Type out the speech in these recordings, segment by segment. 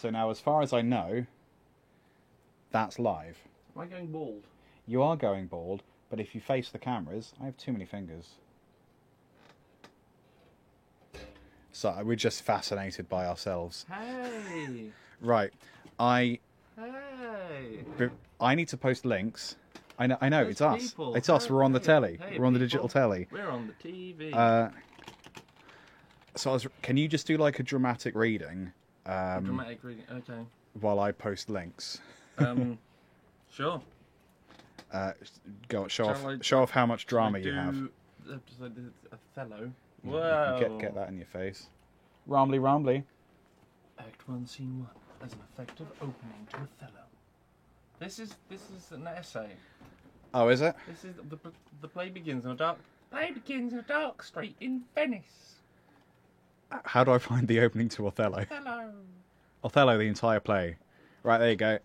So now, as far as I know, that's live. Am I going bald? You are going bald, but if you face the cameras, I have too many fingers. So we're just fascinated by ourselves. Hey! Right. I Hey! need to post links. I know. There's It's us. people. It's us. We're on the Hey, telly. hey, We're on the people. digital telly. We're on the TV. So can you just do like a dramatic reading? Dramatic reading. Okay. While I post links. Sure. Go show Shall I- off how much drama you have. Othello. Whoa. Get that in your face. Rambly. Act 1, Scene 1. As an effective opening to Othello. This is an essay. Oh, is it? This is the play begins in a dark street in Venice. How do I find the opening to Othello? Hello. Othello, the entire play. Right, there you go.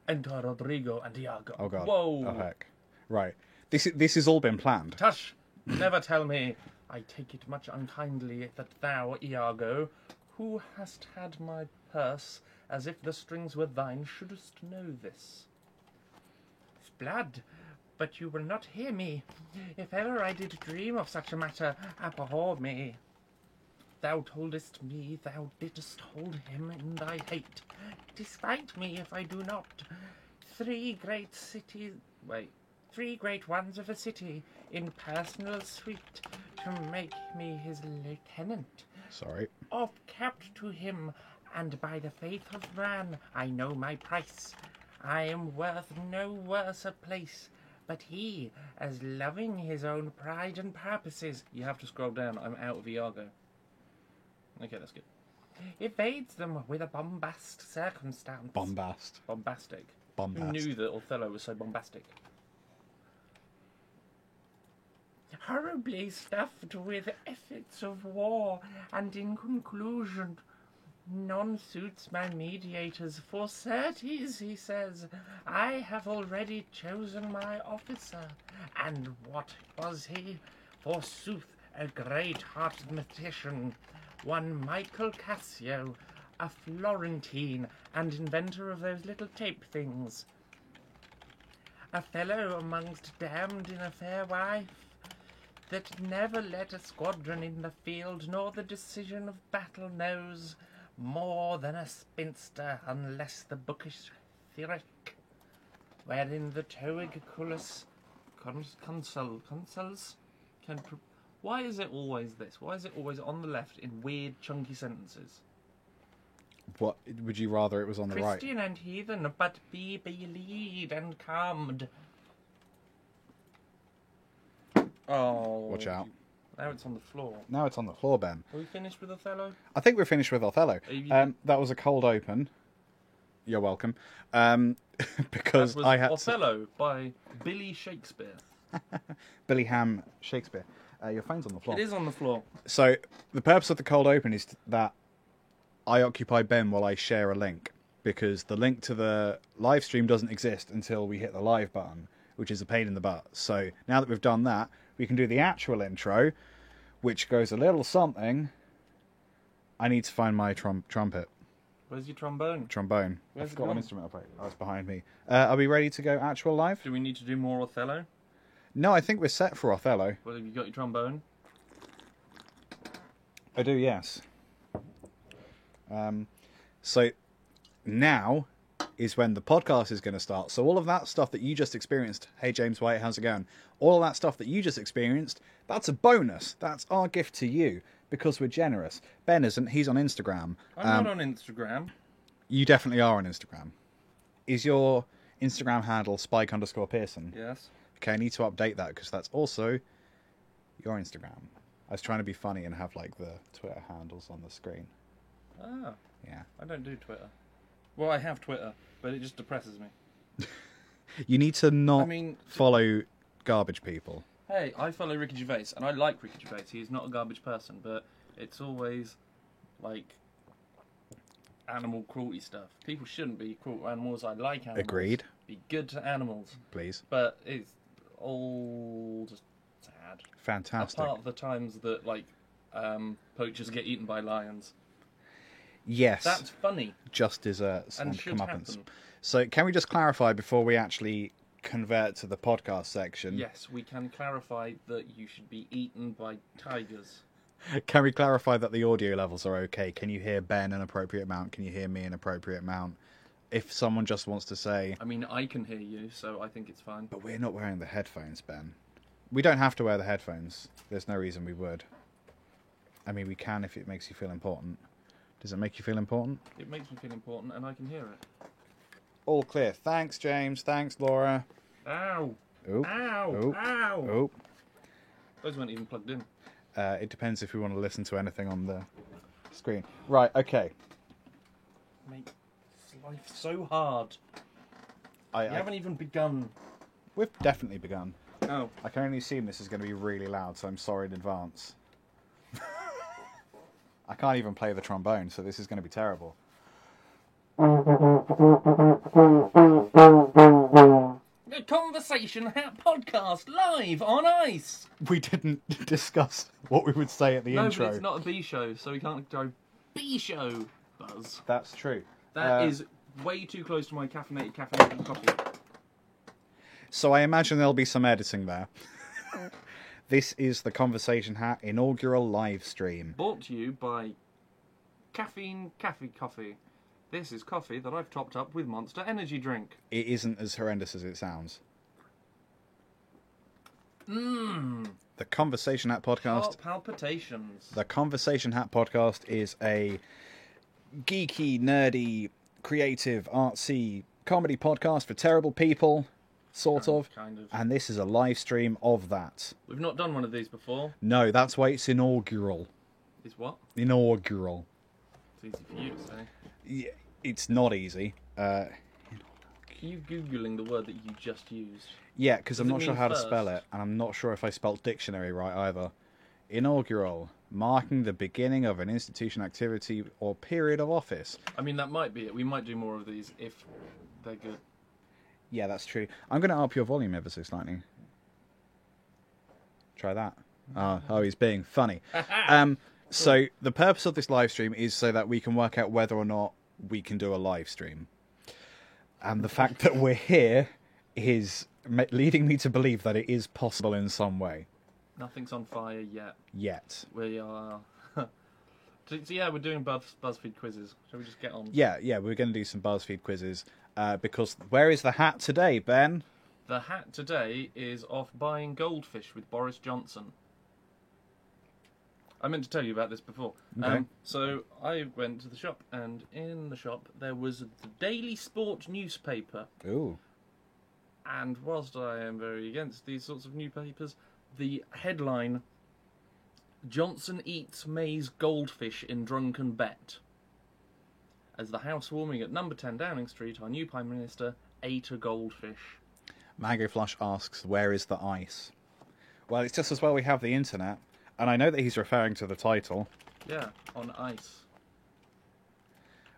Enter Rodrigo and Iago. Oh god. Whoa. Oh heck. Right. This has all been planned. Tush! Never tell me. I take it much unkindly that thou, Iago, who hast had my purse as if the strings were thine, shouldst know this. Blood, but you will not hear me. If ever I did dream of such a matter, abhor me. Thou toldest me thou didst hold him in thy hate. Despite me if I do not. Three great ones of a city in personal suite to make me his lieutenant. Sorry. Oft kept to him, and by the faith of man I know my price. I am worth no worse a place, but he, as loving his own pride and purposes. You have to scroll down. I'm out of Iago. Okay, that's good. Evades them with a bombast circumstance. Bombastic. Who knew that Othello was so bombastic? Horribly stuffed with efforts of war, and in conclusion, none suits my mediators. For certes, he says, I have already chosen my officer. And what was he? Forsooth, a great-hearted mathematician, one Michael Cassio, a Florentine, and inventor of those little tape things. A fellow amongst damned in a fair wife, that never led a squadron in the field, nor the decision of battle knows more than a spinster, unless the bookish Thyrrhic, wherein the Toigiculus consuls can... Why is it always this? Why is it always on the left in weird, chunky sentences? What would you rather it was on the right? Christian and heathen, but be believed and calmed. Oh. Watch out. Now it's on the floor. Now it's on the floor, Ben. Are we finished with Othello? I think we're finished with Othello. That was a cold open. You're welcome. Because that was I had Othello by Billy Shakespeare. Billy Ham Shakespeare. Your phone's on the floor. It is on the floor. So the purpose of the cold open is that I occupy Ben while I share a link, because the link to the live stream doesn't exist until we hit the live button, which is a pain in the butt. So now that we've done that, we can do the actual intro, which goes a little something. I need to find my trumpet. Where's your trombone? Trombone. Where's I've it got an gone? instrument operator. Oh, it's behind me. Are we ready to go actual live? Do we need to do more Othello? No, I think we're set for Othello. Well, have you got your trombone? I do, yes. So now is when the podcast is going to start. So all of that stuff that you just experienced, hey James White, how's it going? All of that stuff that you just experienced, that's a bonus. That's our gift to you, because we're generous. Ben isn't. He's on Instagram. I'm not on Instagram. You definitely are on Instagram. Is your Instagram handle Spike_Pearson? Yes. Okay, I need to update that, because that's also your Instagram. I was trying to be funny and have like the Twitter handles on the screen. Ah. Yeah. I don't do Twitter. Well, I have Twitter, but it just depresses me. You need to not I mean, follow garbage people. Hey, I follow Ricky Gervais, and I like Ricky Gervais. He is not a garbage person, but it's always, like, animal cruelty stuff. People shouldn't be cruel to animals. I like animals. Agreed. Be good to animals. Please. But it's all just sad. Fantastic. Apart of the times that, like, poachers get eaten by lions. Yes. That's funny. Just desserts And and should comeuppance. happen. So can we just clarify before we actually convert to the podcast section? Yes, we can clarify that you should be eaten by tigers. Can we clarify that the audio levels are okay? Can you hear Ben an appropriate amount? Can you hear me an appropriate amount? If someone just wants to say... I mean, I can hear you, so I think it's fine. But we're not wearing the headphones, Ben. We don't have to wear the headphones. There's no reason we would. I mean, we can if it makes you feel important. Does it make you feel important? It makes me feel important, and I can hear it. All clear. Thanks, James. Thanks, Laura. Ow! Oop. Ow! Oop. Ow! Oop. Those weren't even plugged in. It depends if we want to listen to anything on the screen. Right, okay. Make life so hard. You haven't even begun. We've definitely begun. Oh. I can only assume this is going to be really loud, so I'm sorry in advance. I can't even play the trombone, so this is going to be terrible. The Conversation Hat podcast live on ice. We didn't discuss what we would say at the No, intro. but it's not a B show, so we can't go B show buzz. That's true. That is way too close to my caffeinated coffee. So I imagine there'll be some editing there. This is the Conversation Hat inaugural live stream. Brought to you by Caffeine Coffee. This is coffee that I've topped up with Monster Energy drink. It isn't as horrendous as it sounds. Mmm. The Conversation Hat podcast. Heart palpitations. The Conversation Hat podcast is a geeky, nerdy, creative, artsy comedy podcast for terrible people, sort of. Kind of. And this is a live stream of that. We've not done one of these before. No, that's why it's inaugural. Is what? Inaugural. It's easy for you to say. Yeah, it's not easy. Are you Googling the word that you just used? Yeah, because I'm Does it not sure mean how to first? spell it, and I'm not sure if I spelt dictionary right either. Inaugural, marking the beginning of an institution activity or period of office. I mean, that might be it. We might do more of these if they're good. Yeah, that's true. I'm going to up your volume ever so slightly. Try that. Oh, he's being funny. So the purpose of this live stream is so that we can work out whether or not we can do a live stream. And the fact that we're here is leading me to believe that it is possible in some way. Nothing's on fire yet. Yet. We are... So yeah, we're doing BuzzFeed quizzes. Shall we just get on? Yeah, we're going to do some BuzzFeed quizzes. Because where is the hat today, Ben? The hat today is off buying goldfish with Boris Johnson. I meant to tell you about this before. Okay. So I went to the shop, and in the shop there was the Daily Sport newspaper. Ooh. And whilst I am very against these sorts of newspapers, the headline, Johnson eats May's goldfish in drunken bet. As the housewarming at number 10 Downing Street, our new Prime Minister ate a goldfish. Mango Flush asks, where is the ice? Well, it's just as well we have the internet. And I know that he's referring to the title. Yeah, on ice.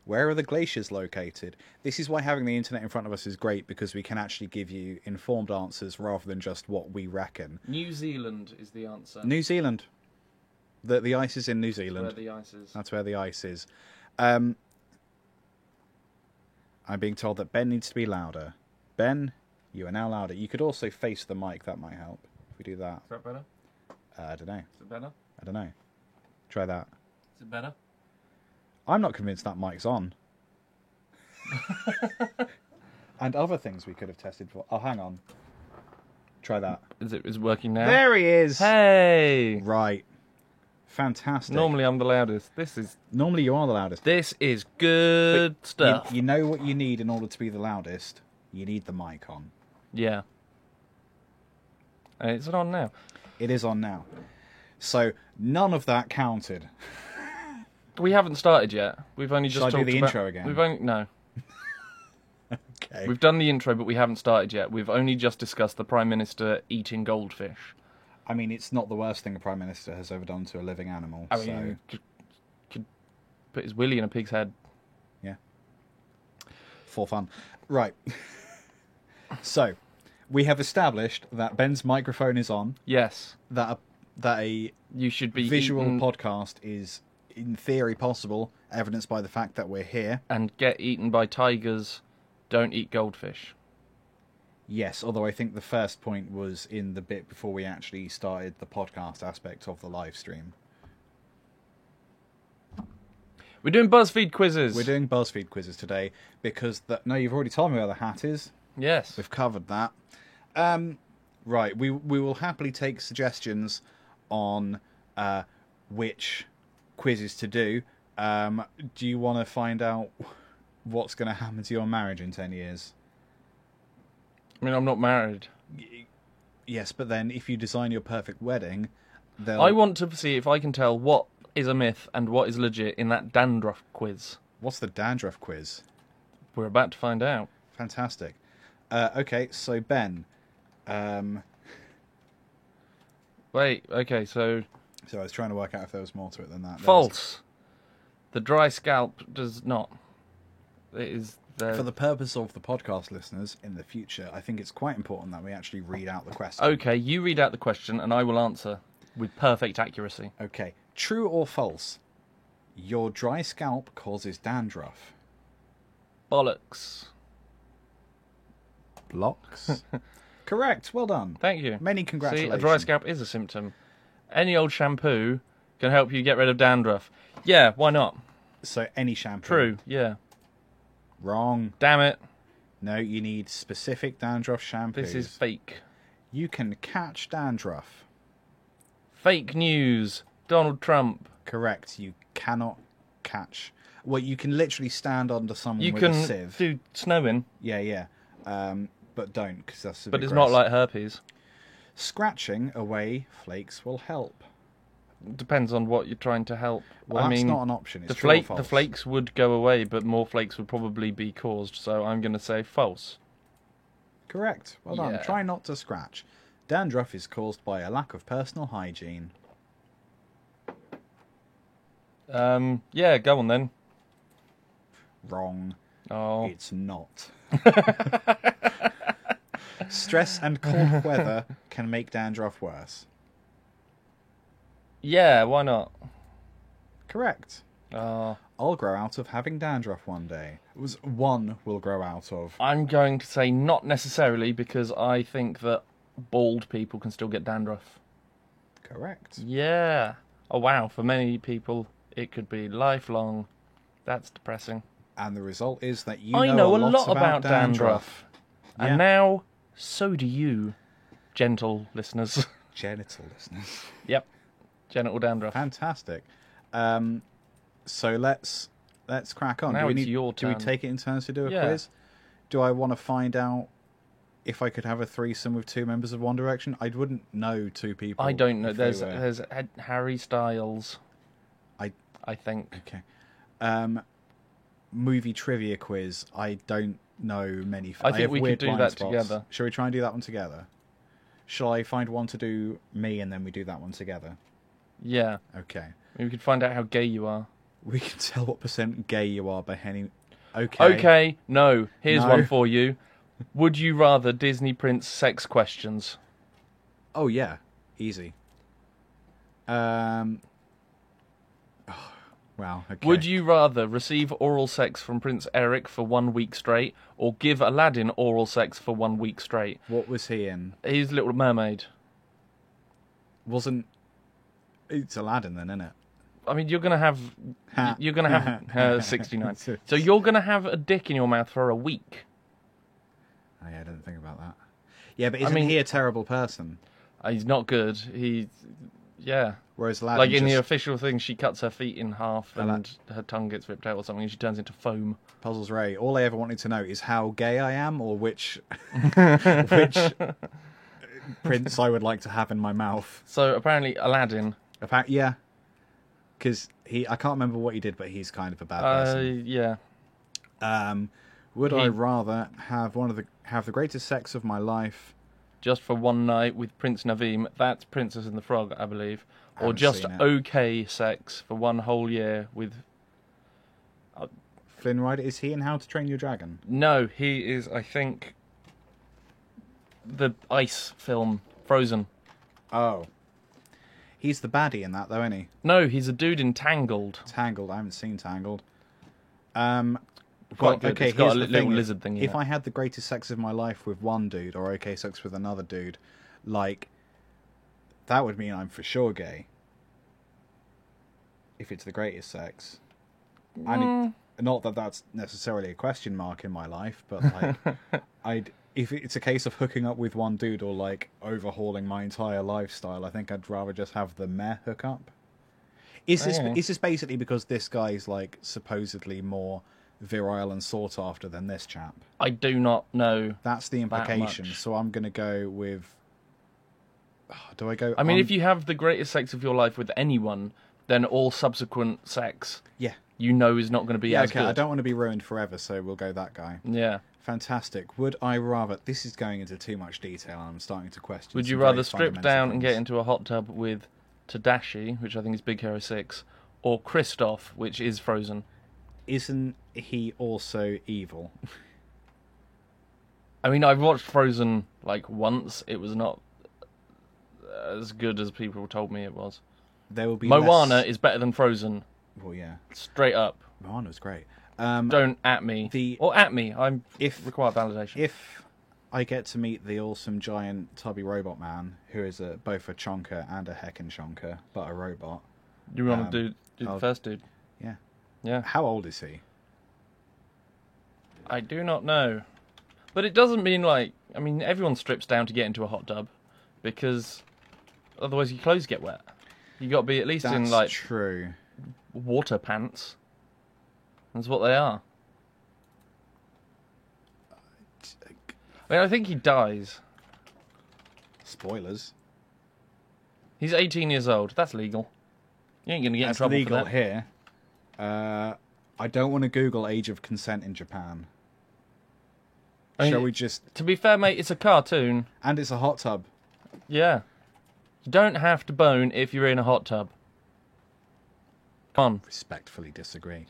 Where are the glaciers located? This is why having the internet in front of us is great, because we can actually give you informed answers rather than just what we reckon. New Zealand is the answer. New Zealand. The ice is in New Zealand. Where the ice is. That's where the ice is. I'm being told that Ben needs to be louder. Ben, you are now louder. You could also face the mic. That might help if we do that. Is that better? I don't know. Is it better? I don't know. Try that. Is it better? I'm not convinced that mic's on. And other things we could have tested for. Oh, hang on. Try that. Is it working now? There he is! Hey! Right. Fantastic. Normally I'm the loudest. Normally you are the loudest. This is good stuff. You know what you need in order to be the loudest? You need the mic on. Yeah. Is it on now? It is on now. So, none of that counted. We haven't started yet. We've only just Shall I do talked the about... intro again? No. Okay. We've done the intro, but we haven't started yet. We've only just discussed the Prime Minister eating goldfish. I mean, it's not the worst thing a Prime Minister has ever done to a living animal. I mean, could put his willy in a pig's head. Yeah. For fun. Right. So, we have established that Ben's microphone is on. Yes. That a You should be visual eaten... podcast is in theory possible, evidenced by the fact that we're here. And get eaten by tigers. Don't eat goldfish. Yes, although I think the first point was in the bit before we actually started the podcast aspect of the live stream. We're doing BuzzFeed quizzes. We're doing BuzzFeed quizzes today because... No, you've already told me where the hat is. Yes. We've covered that. Right, we will happily take suggestions on which quizzes to do. Do you want to find out what's going to happen to your marriage in 10 years? I mean, I'm not married. Yes, but then if you design your perfect wedding, I want to see if I can tell what is a myth and what is legit in that dandruff quiz. What's the dandruff quiz? We're about to find out. Fantastic. Okay, so Ben. Wait, okay, so... So I was trying to work out if there was more to it than that. False. The dry scalp does not. It is... For the purpose of the podcast listeners in the future, I think it's quite important that we actually read out the question. Okay, you read out the question and I will answer with perfect accuracy. Okay. True or false? Your dry scalp causes dandruff. Bollocks. Blocks? Correct. Well done. Thank you. Many congratulations. See, a dry scalp is a symptom. Any old shampoo can help you get rid of dandruff. Yeah, why not? So any shampoo? True, yeah. Wrong. Damn it. No, you need specific dandruff shampoos. This is fake. You can catch dandruff. Fake news. Donald Trump. Correct. You cannot catch... Well, you can literally stand under someone You with a can sieve. do snowing, Yeah. But don't, because that's a but bit it's gross. not like herpes. Scratching away flakes will help. Depends on what you're trying to help. Well, I that's mean, not an option. It's true or the false. flakes would go away, but more flakes would probably be caused. So I'm going to say false. Correct. Well done. Yeah. Try not to scratch. Dandruff is caused by a lack of personal hygiene. Yeah, go on then. Wrong. Oh, It's not. Stress and cold weather can make dandruff worse. yeah, why not? Correct. Oh, I'll grow out of having dandruff one day. It was one will grow out of. I'm going to say not necessarily because I think that bald people can still get dandruff. Correct. Yeah. Oh wow, for many people it could be lifelong. That's depressing. And the result is that you I know a lot about dandruff. Yeah. And now, so do you, gentle listeners. Genital listeners. Yep. Genital dandruff. Fantastic. So let's crack on. Now do we it's your Do we turn. take it in turns to do a Yeah. quiz? Do I want to find out if I could have a threesome with two members of One Direction? I wouldn't know two people. I don't know. if they There's were- Harry Styles. I think. Okay. Movie trivia quiz. I don't know many. I think have we could weird do blind that spots. together. Shall we try and do that one together? Shall I find one to do me and then we do that one together? Yeah. Okay. We could find out how gay you are. We can tell what % gay you are by any. Okay. Okay. No. Here's No. one for you. Would you rather Disney Prince sex questions? Oh yeah, easy. Wow. Okay. Would you rather receive oral sex from Prince Eric for 1 week straight, or give Aladdin oral sex for 1 week straight? What was he in? He's Little Mermaid. Wasn't. It's Aladdin then, isn't it? I mean, you're gonna have 69. So you're gonna have a dick in your mouth for a week. Oh, yeah, I didn't think about that. Yeah, but I isn't mean- he a terrible person? He's not good. Yeah. Whereas Aladdin Like in the just official thing, she cuts her feet in half Ala- and her tongue gets ripped out or something, and she turns into foam. puzzles Ray. All I ever wanted to know is how gay I am, or which which prince I would like to have in my mouth. So apparently Aladdin. Yeah, because I can't remember what he did, but he's kind of a bad person. Yeah. Would I he- rather have the greatest sex of my life? Just for one night with Prince Naveem. That's Princess and the Frog, I believe. Or Haven't just seen it. okay sex for one whole year with... Flynn Rider, is he in How to Train Your Dragon? No, he is, I think, the ice film, Frozen. Oh. He's the baddie in that, though, isn't he? No, he's a dude in Tangled. Tangled. I haven't seen Tangled. Quite good. Okay, It's got here's a the little thing. lizard thing in If it. I had the greatest sex of my life with one dude, or okay sex with another dude, like, that would mean I'm for sure gay. If it's the greatest sex. Not that that's necessarily a question mark in my life, but like, if it's a case of hooking up with one dude or like overhauling my entire lifestyle, I think I'd rather just have the meh hookup. Is this basically because this guy's like supposedly more virile and sought after than this chap? I do not know. That's the implication. much. So I'm gonna go with. Do I go? I mean, if you have the greatest sex of your life with anyone, then all subsequent sex, yeah, you know, is not going to be as okay. good. I don't want to be ruined forever, so we'll go that guy. Yeah. Fantastic. Would I rather? This is going into too much detail, and I'm starting to question. Would you some rather very strip fundamental down and get things. into a hot tub with Tadashi, which I think is Big Hero 6, or Kristoff, which is Frozen? Isn't he also evil? I mean, I've watched Frozen like once. It was not as good as people told me it was. There will be Moana less... is better than Frozen. Well, yeah, Straight up. Moana was great. Don't at me. Or at me. I require validation. If I get to meet the awesome giant tubby robot man, who is both a chonker and a heckin' chonker, but a robot. You want to do the first dude? Yeah. Yeah. How old is he? I do not know. But it doesn't mean like... I mean, everyone strips down to get into a hot tub, because otherwise your clothes get wet. You got to be at least in like true. water pants. That's what they are. I mean, I think he dies. Spoilers. He's 18 years old. That's legal. You ain't gonna get in That's trouble legal for that. here. I don't want to Google age of consent in Japan. I mean, Shall we just... To be fair, mate, it's a cartoon. And it's a hot tub. Yeah. You don't have to bone if you're in a hot tub. Come on. Respectfully disagree.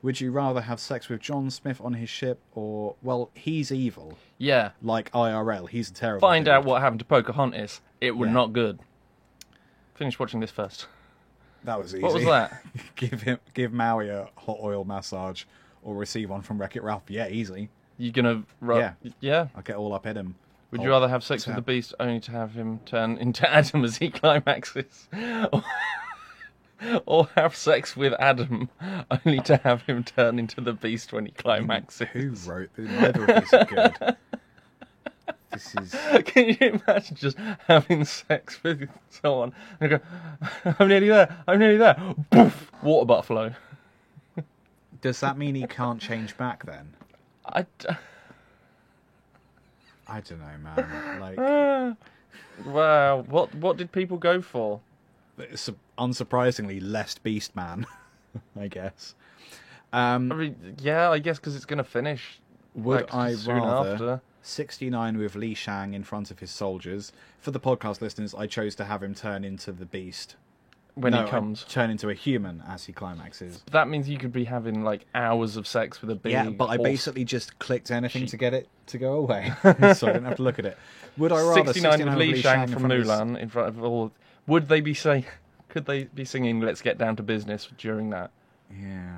Would you rather have sex with John Smith on his ship, or... Well, he's evil. Yeah. Like IRL. He's a terrible Find dude. out what happened to Pocahontas. It was Yeah. not good. Finish watching this first. That was easy. What was that? give Maui a hot oil massage, or receive one from Wreck-It Ralph. Yeah, easy. You gonna... Yeah. I'll get all up in him. Would you rather have sex with the Beast only to have him turn into Adam as he climaxes? Or have sex with Adam only to have him turn into the Beast when he climaxes? Who wrote this? Neither of these are good. This is... Can you imagine just having sex with someone and go, I'm nearly there, Poof! Water buffalo. Does that mean he can't change back then? I don't know, man. Like, Wow, what did people go for? it's unsurprisingly, less Beast Man, I guess. I mean, yeah, I guess because it's going to finish. Would like, I soon rather after. 69 with Li Shang in front of his soldiers? For the podcast listeners, I chose to have him turn into the Beast. When No, he comes. turn into a human as he climaxes. That means you could be having like hours of sex with a big Yeah, but I horse. basically just clicked anything sheep. to get it to go away, so I didn't have to look at it. Would I rather 69 with Li Shang in from front of his- Mulan in front of all. Would they be saying? Could they be singing "Let's Get Down to Business" during that? Yeah.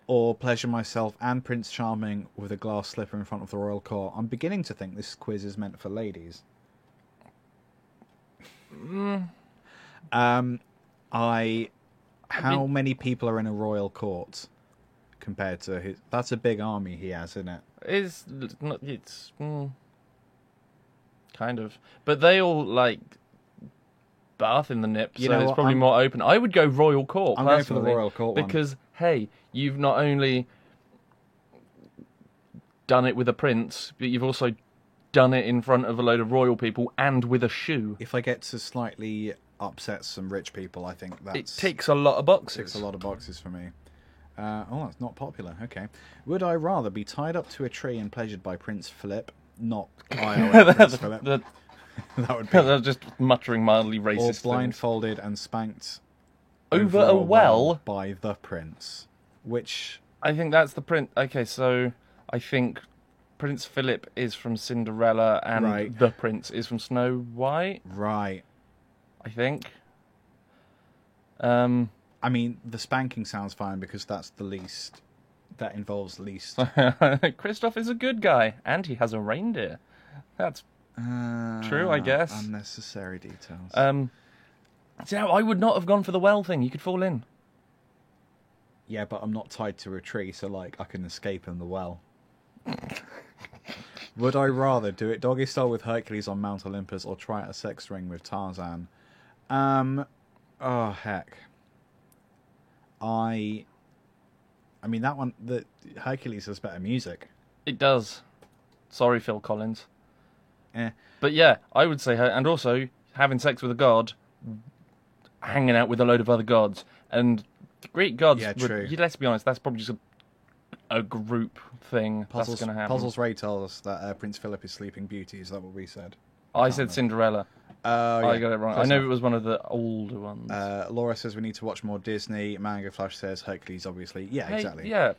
Or pleasure myself and Prince Charming with a glass slipper in front of the royal court? I'm beginning to think this quiz is meant for ladies. How many people are in a royal court compared to his? That's a big army he has, isn't it? It's kind of, but they all like bath in the nip, You so know it's what, probably I'm- more open. I would go royal court. I'm going for the personally, royal court one. because hey, you've not only done it with a prince, but you've also done it in front of a load of royal people and with a shoe. If I get to slightly upset some rich people, I think It that's ticks a lot of boxes. ticks a lot of boxes for me. That's not popular. Okay. Would I rather be tied up to a tree and pleasured by Prince Philip, not IRL Prince Philip? That would be. They're just muttering mildly racist Or things. blindfolded and spanked Over a well? by the prince. Which, I think that's the prince. Okay, so I think Prince Philip is from Cinderella and Right. the prince is from Snow White, right. I think. I mean, the spanking sounds fine because that's the least. That involves least. Kristoff is a good guy, and he has a reindeer. That's true, I guess. Unnecessary details. So I would not have gone for the well thing. You could fall in. Yeah, but I'm not tied to a tree, so like I can escape in the well. Would I rather do it doggy style with Hercules on Mount Olympus or try out a sex ring with Tarzan? Oh heck. I mean that one. The Hercules has better music. It does. Sorry, Phil Collins. Eh. But yeah, I would say her, and also having sex with a god, hanging out with a load of other gods, and Greek gods. Yeah, true. Let's be honest, that's probably just a group thing Puzzles, that's going to happen. Puzzles Ray tells us that Prince Philip is Sleeping Beauty. Is that what we said? I said Cinderella. Yeah. I got it wrong. Close I know enough. it was one of the older ones. Laura says we need to watch more Disney. Mango Flash says Hercules, obviously. Yeah, Hey, exactly. Yeah.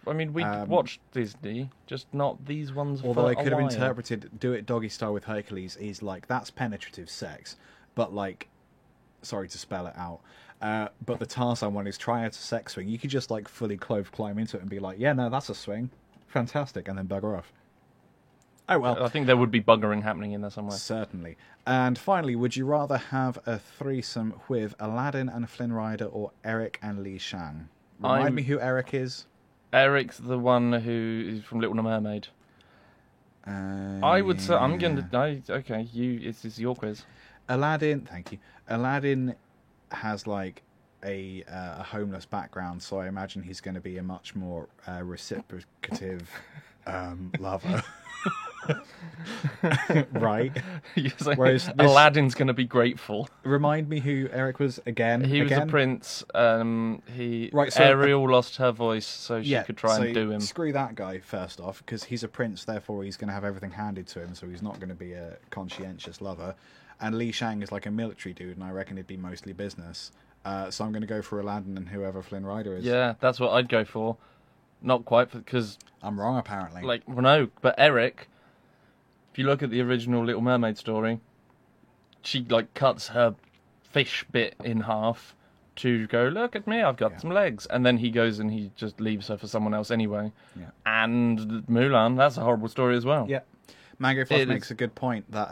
I mean, we watched Disney, just not these ones. Although for I a could have while. interpreted do it doggy style with Hercules is like that's penetrative sex, but like, sorry to spell it out. But the Tarzan one is try out a sex swing. You could just like fully clothed climb into it and be like, yeah, no, that's a swing, fantastic, and then bugger off. Oh well. I think there would be buggering happening in there somewhere. Certainly. And finally, would you rather have a threesome with Aladdin and Flynn Rider or Eric and Li Shang? Remind me who Eric is. Eric's the one who is from Little Mermaid. I would say I'm going to. Okay, This is your quiz. Aladdin. Thank you. Aladdin has like a homeless background, so I imagine he's going to be a much more reciprocative lover. Right. Whereas this- Aladdin's going to be grateful. Remind me who Eric was again. He was a again? prince. Right, so- Ariel lost her voice, so she could try and do him. Screw that guy first off, because he's a prince, therefore he's going to have everything handed to him, so he's not going to be a conscientious lover. And Li Shang is like a military dude, and I reckon it'd be mostly business. So I'm going to go for Aladdin and whoever Flynn Rider is. Yeah, that's what I'd go for. Not quite, because I'm wrong, apparently. well, no, but Eric. If you look at the original Little Mermaid story, she like cuts her fish bit in half to go, look at me, I've got some legs. And then he goes and he just leaves her for someone else anyway. Yeah. And Mulan, that's a horrible story as well. Yeah. Mango Fluff It makes is. a good point that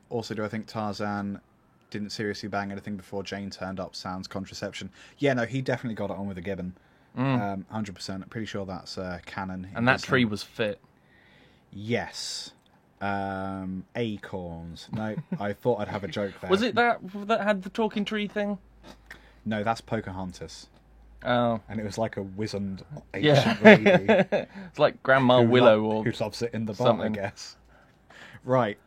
also do I think Tarzan didn't seriously bang anything before Jane turned up sans contraception. Yeah, no, he definitely got it on with a gibbon. 100%. Pretty sure that's canon. And that tree was fit. Yes. Acorns. No, I thought I'd have a joke there. Was it that had the talking tree thing? No, that's Pocahontas. Oh. And it was like a wizened Yeah. ancient lady. It's like Grandma Willow or who loves it in the bar, something. I guess. Right.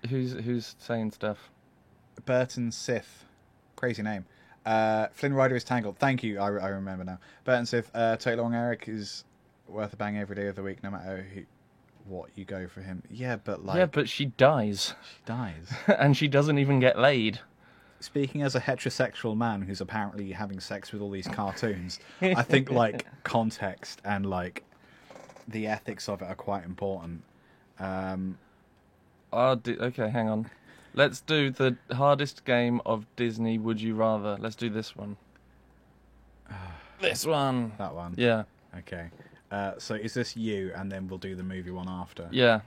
Who's saying stuff? Burton Sith. Crazy name. Flynn Rider is Tangled. Thank you. I remember now. Burton Sith. Taylor Long Eric is worth a bang every day of the week, no matter what you go for him. Yeah, but like... Yeah, but she dies. She dies. And she doesn't even get laid. Speaking as a heterosexual man who's apparently having sex with all these cartoons, I think like context and like the ethics of it are quite important. Okay, hang on. Let's do the hardest game of Disney Would You Rather. Let's do this one. This one. That one. Yeah. Okay. So is this you, and then we'll do the movie one after? Yeah.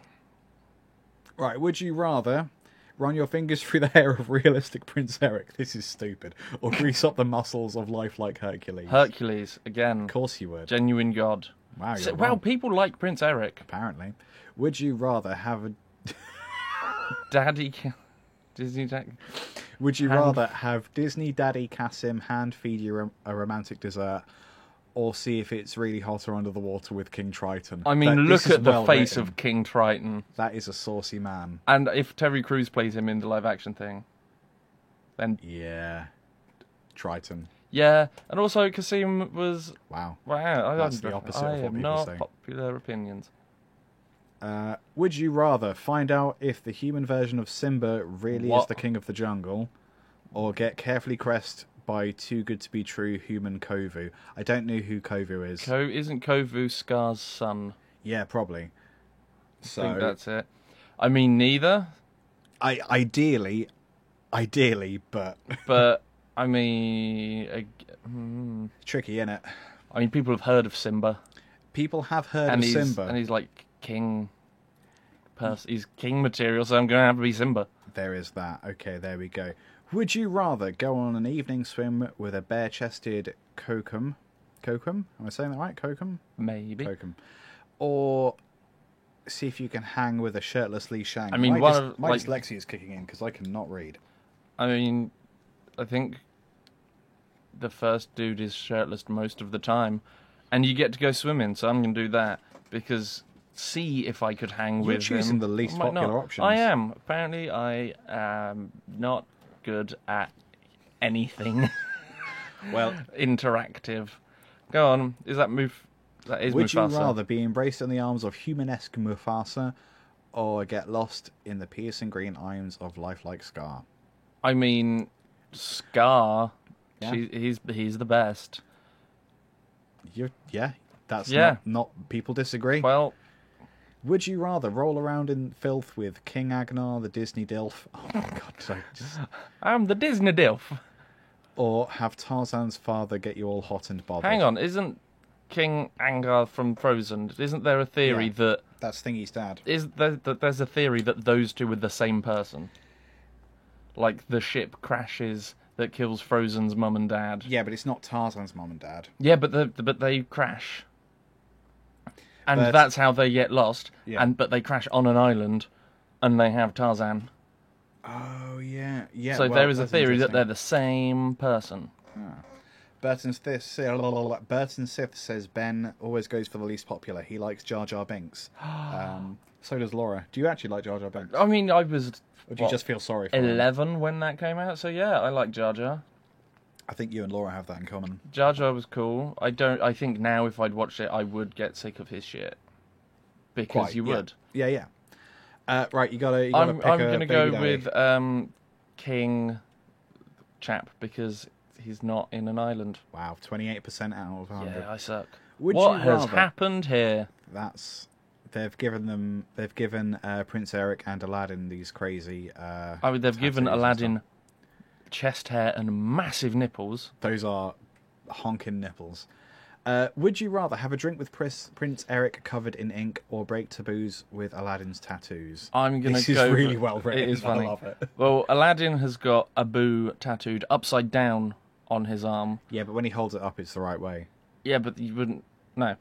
Right. Would you rather run your fingers through the hair of realistic Prince Eric? This is stupid. Or grease up the muscles of lifelike Hercules? Hercules, again. Of course you would. Genuine god. Wow, you're Well, wrong. people like Prince Eric. Apparently. Would you rather have a... Daddy... Disney Jack. Would you rather have Disney Daddy Kasim hand feed you a romantic dessert, or see if it's really hot or under the water with King Triton? I mean, This look is at the well face written. of King Triton. That is a saucy man. And if Terry Crews plays him in the live action thing, then Yeah. Triton. yeah. And also Kasim was Wow. wow. That's the opposite I of what am people not say. popular opinions. Would you rather find out if the human version of Simba really is What? the king of the jungle, or get carefully caressed by too good to be true human Kovu? I don't know who Kovu is. Isn't Kovu Scar's son? Yeah, probably. I So think that's it. I mean, neither. ideally, but But I mean, Tricky, isn't it? I mean, people have heard of Simba, People have heard and of he's Simba. and he's like king. He's king material, so I'm going to have to be Simba. There is that. Okay, there we go. Would you rather go on an evening swim with a bare-chested kokum? Kokum? Am I saying that right? Kokum? Maybe. Kokum. Or see if you can hang with a shirtless Li Shang. I mean, my dyslexia is kicking in because I cannot read. I mean, I think the first dude is shirtless most of the time, and you get to go swimming, so I'm going to do that, because see if I could hang You're with him. choosing the least I might popular not. options. I am. Apparently, I am not good at anything Well, interactive. Go on. Is that move? That is would Mufasa. you rather be embraced in the arms of humanesque Mufasa or get lost in the piercing green eyes of lifelike Scar? I mean, Scar. Yeah. He's the best. That's Yeah. not people disagree. Well, Would you rather roll around in filth with King Agnar, the Disney Dilf? Oh my god, I'm the Disney Dilf. or have Tarzan's father get you all hot and bothered? Hang on, isn't King Angar from Frozen? Isn't there a theory Yeah. that That's Thingy's dad. there's a theory that those two are the same person? Like the ship crashes that kills Frozen's mum and dad. Yeah, but it's not Tarzan's mum and dad. Yeah, but they crash, and But- that's how they get lost. Yeah. But they crash on an island, and they have Tarzan. Oh yeah, yeah. So well, there is a that's theory that interesting. they're the same person. Burton Sith says Ben always goes for the least popular. He likes Jar Jar Binks. So does Laura. Do you actually like Jar Jar Binks? I mean, I was Or do you just feel sorry for him? 11 when that came out, so yeah, I like Jar Jar. I think you and Laura have that in common. Jar Jar was cool. I think now if I'd watched it, I would get sick of his shit. Because Quite, you yeah. would. Yeah. Right, you gotta I'm pick a going to baby go daddy. with King Chap, because he's not in an island. Wow, 28% out of 100. Yeah, I suck. Would What you has rather- happened here? They've given Prince Eric and Aladdin these crazy. They've given tattoos and Aladdin stuff. chest hair and massive nipples. Those are honking nipples. Would you rather have a drink with Prince Eric covered in ink or break taboos with Aladdin's tattoos? I'm going This to is go. really well written. It is funny. I love it. Well, Aladdin has got Abu tattooed upside down on his arm. Yeah, but when he holds it up, it's the right way. Yeah, but you wouldn't. No.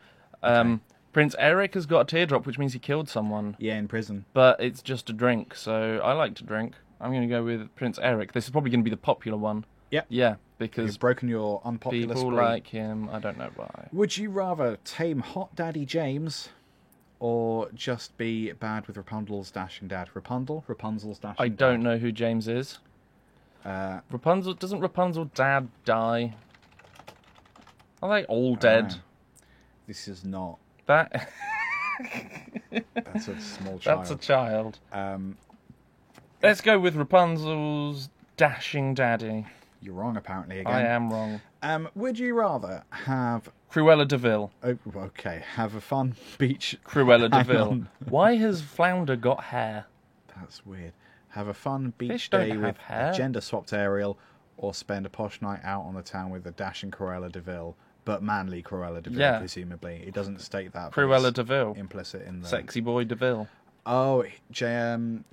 Prince Eric has got a teardrop, which means he killed someone. Yeah, in prison. But it's just a drink, so I like to drink. I'm going to go with Prince Eric. This is probably going to be the popular one. Yep. Yeah, because You've broken your unpopular people spree. like him. I don't know why. Would you rather tame Hot Daddy James or just be bad with Rapunzel's dashing dad? Rapunzel's dashing I don't know who James is. know. Doesn't Rapunzel dad die? Are they all I don't dead? know. This is not. That That's a small child. that's a child. Um, Let's go with Rapunzel's dashing daddy. you're wrong, apparently. Again. I am wrong. Would you rather have? Cruella de Vil. Oh, okay, have a fun beach. Cruella de Hang Vil. on. Why has Flounder got hair? That's weird. Have a fun beach Fish don't day have with hair. a gender-swapped Ariel, or spend a posh night out on the town with a dashing Cruella de Vil, but manly Cruella de Vil, Yeah. presumably. It doesn't state that. but Cruella it's de Vil. implicit in the Sexy boy de Vil. Oh,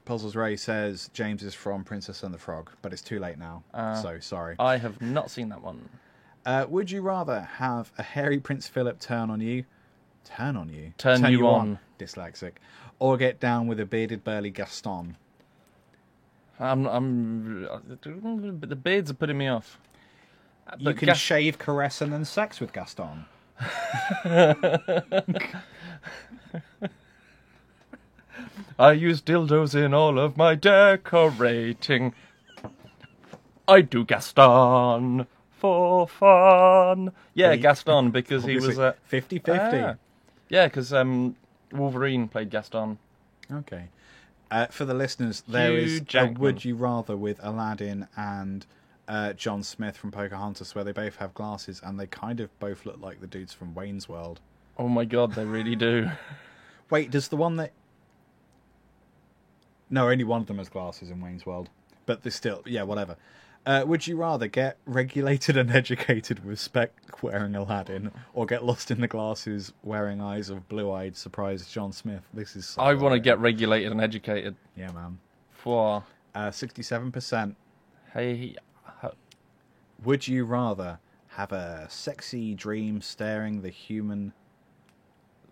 Puzzles Ray says James is from Princess and the Frog, but it's too late now. So sorry. I have not seen that one. Would you rather have a hairy Prince Philip turn on you? Turn you on. Dyslexic. Or get down with a bearded burly Gaston? The beards are putting me off. You But can shave, caress, and then sex with Gaston. I use dildos in all of my decorating. I do Gaston for fun. Yeah, He- Gaston, because he was a 50-50. yeah, because Wolverine played Gaston. Okay. For the listeners, there Hugh is a Jackman. Would You Rather with Aladdin and John Smith from Pocahontas, where they both have glasses and they kind of both look like the dudes from Wayne's World. Oh my god, they really do. Wait, does the one that... No, only one of them has glasses in Wayne's World. But there's still... Yeah, whatever. Would you rather get regulated and educated with Speck wearing Aladdin, or get lost in the glasses wearing eyes of blue-eyed surprised John Smith? This is. So I want to boring. get regulated and educated. Yeah, man. For 67%. hey, Would you rather have a sexy dream staring the human?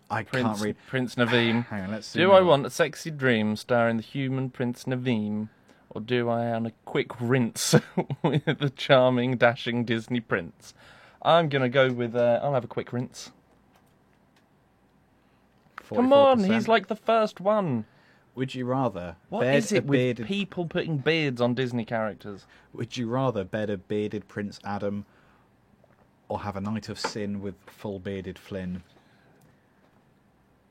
I can't read. Prince Naveem. Hang on, let's see. Do I want a sexy dream starring the human Prince Naveem, or do I want a quick rinse with the charming, dashing Disney prince? I'm gonna go with. I'll have a quick rinse. 44%. Come on, he's like the first one. Would you rather What bed is a it with bearded? people putting beards on Disney characters? Would you rather bed a bearded Prince Adam, or have a night of sin with full bearded Flynn?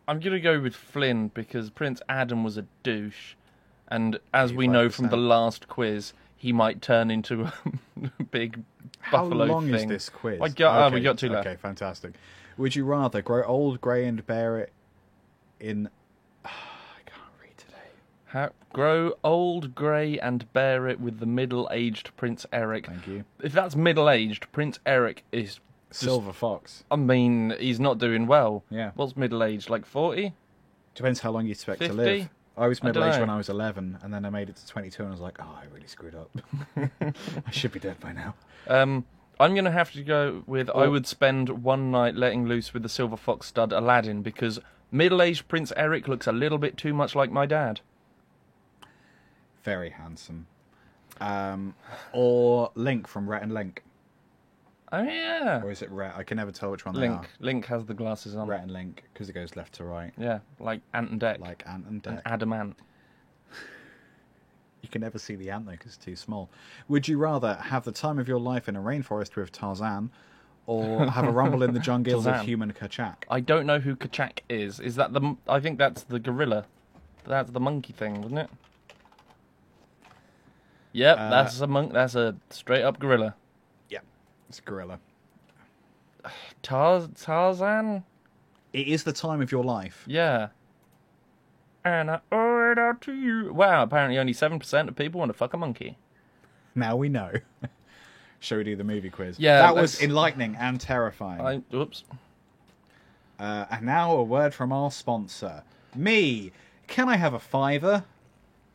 I'm gonna go with Flynn because Prince Adam was a douche, and as we know from the 85%. last quiz, he might turn into a big buffalo How long thing. is this quiz? We got two left. Okay, fantastic. Would you rather grow old, grey, and bear it in? I can't read today. Grow old, grey, and bear it with the middle-aged Prince Eric. Thank you. If that's middle-aged, Prince Eric is. Silver Fox. I mean, he's not doing well. Yeah. What's middle-aged? Like 40? Depends how long you expect 50? to live. I was I don't middle-aged know. when I was 11, and then I made it to 22, and I was like, oh, I really screwed up. I should be dead by now. I'm going to have to go with I would spend one night letting loose with the Silver Fox stud Aladdin because middle-aged Prince Eric looks a little bit too much like my dad. Very handsome. Or Link from Rhett and Link. Oh, yeah. Or is it Rhett? I can never tell which one they Link. are. Link has the glasses on. Rhett and Link, because it goes left to right. Yeah, like Ant and Dec. Like Ant and and Dec. Adamant. You can never see the ant though because it's too small. Would you rather have the time of your life in a rainforest with Tarzan, or have a rumble in the jungle with Tarzan. human Kachak? I don't know who Kachak is. Is that the... I think that's the gorilla. That's the monkey thing, wasn't it? Yep, that's a monk. That's a straight-up gorilla. Yeah, it's a gorilla. Tarzan? It is the time of your life. Yeah. And I owe it out to you. Wow, apparently only 7% of people want to fuck a monkey. Now we know. Shall we do the movie quiz? Yeah, that was let's- enlightening and terrifying. Oops. And now a word from our sponsor. Me. Can I have a fiver?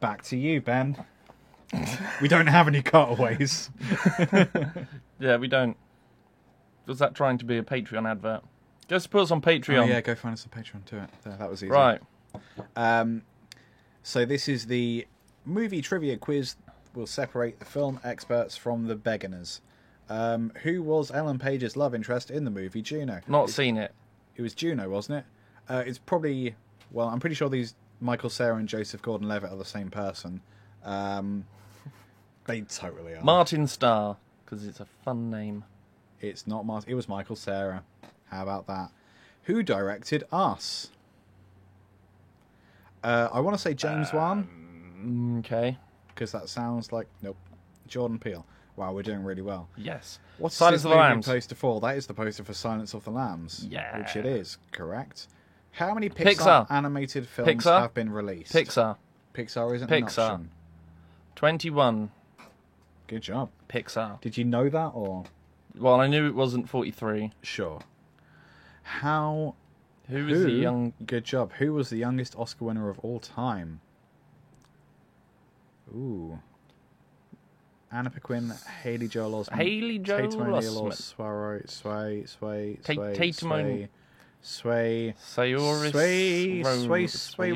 Back to you, Ben. We don't have any cutaways. Yeah, we don't. Was that trying to be a Patreon advert? Just put us on Patreon. Oh, yeah, go find us on Patreon. Do it. There, that was easy. Right. So this is the movie trivia quiz. We'll separate the film experts from the beginners. Who was Ellen Page's love interest in the movie Juno? Not seen it. It was Juno, wasn't it? It's probably... Well, I'm pretty sure these Michael Cera and Joseph Gordon-Levitt are the same person. They totally are. Martin Starr, because it's a fun name. It's not Martin. It was Michael Cera. How about that? Who directed Us? I want to say James Wan, Okay. because that sounds like... Nope. Jordan Peele. Wow, we're doing really well. Yes. What's Silence this of the movie Lambs. poster for? That is the poster for Silence of the Lambs. Yeah. Which it is, correct. How many Pixar, Pixar. animated films Pixar. have been released? Pixar. Pixar isn't an Pixar. option. 21. Good job. Pixar. Did you know that, or...? Well, I knew it wasn't 43. Sure. How... Who was the young... Good job. Who was the youngest Oscar winner of all time? Ooh. Anna Paquin, Haley Joel Osment, Haley Joel Tatum O'Neill, or Osment. Sway Sayoris.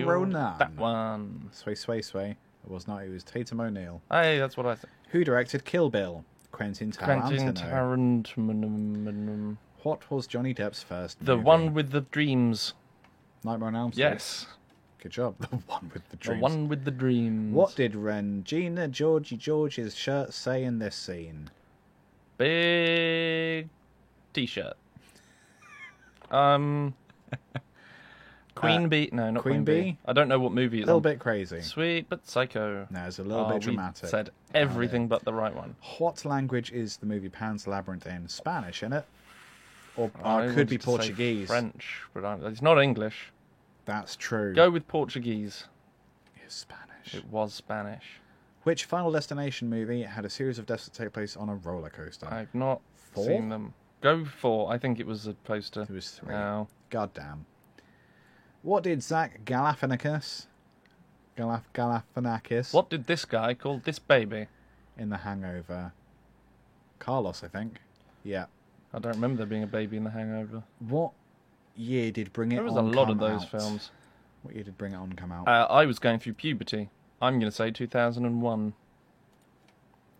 Ronan. That one. Sway. It was not. It was Tatum O'Neill. Hey, that's what I said. Who directed Kill Bill? Quentin Tarantino. Quentin Tarantino. What was Johnny Depp's first The movie? one with the dreams. Nightmare on Elm Street. Yes. Good job. The one with the dreams. The one with the dreams. What did Regina George's shirt say in this scene? Big T-shirt. Queen Bee. No, not Queen Bee? I don't know what movie A it's little on. bit crazy. Sweet but Psycho. No, it's a little bit We dramatic. said everything but the right one. What language is the movie Pan's Labyrinth in? Spanish, isn't it? Or I it could be wanted to say Portuguese. French, but it's not English. That's true. Go with Portuguese. It's Spanish. It was Spanish. Which Final Destination movie had a series of deaths that take place on a roller coaster? I've not 4? seen them. Go 4. I think it was a poster. It was 3. No. God damn. What did Zach Galifianakis What did this guy call this baby? in The Hangover? Carlos, I think. Yeah. I don't remember there being a baby in The Hangover. What year did Bring It There was On a lot come of those out? films. What year did Bring It On come out? I was going through puberty. I'm going to say 2001.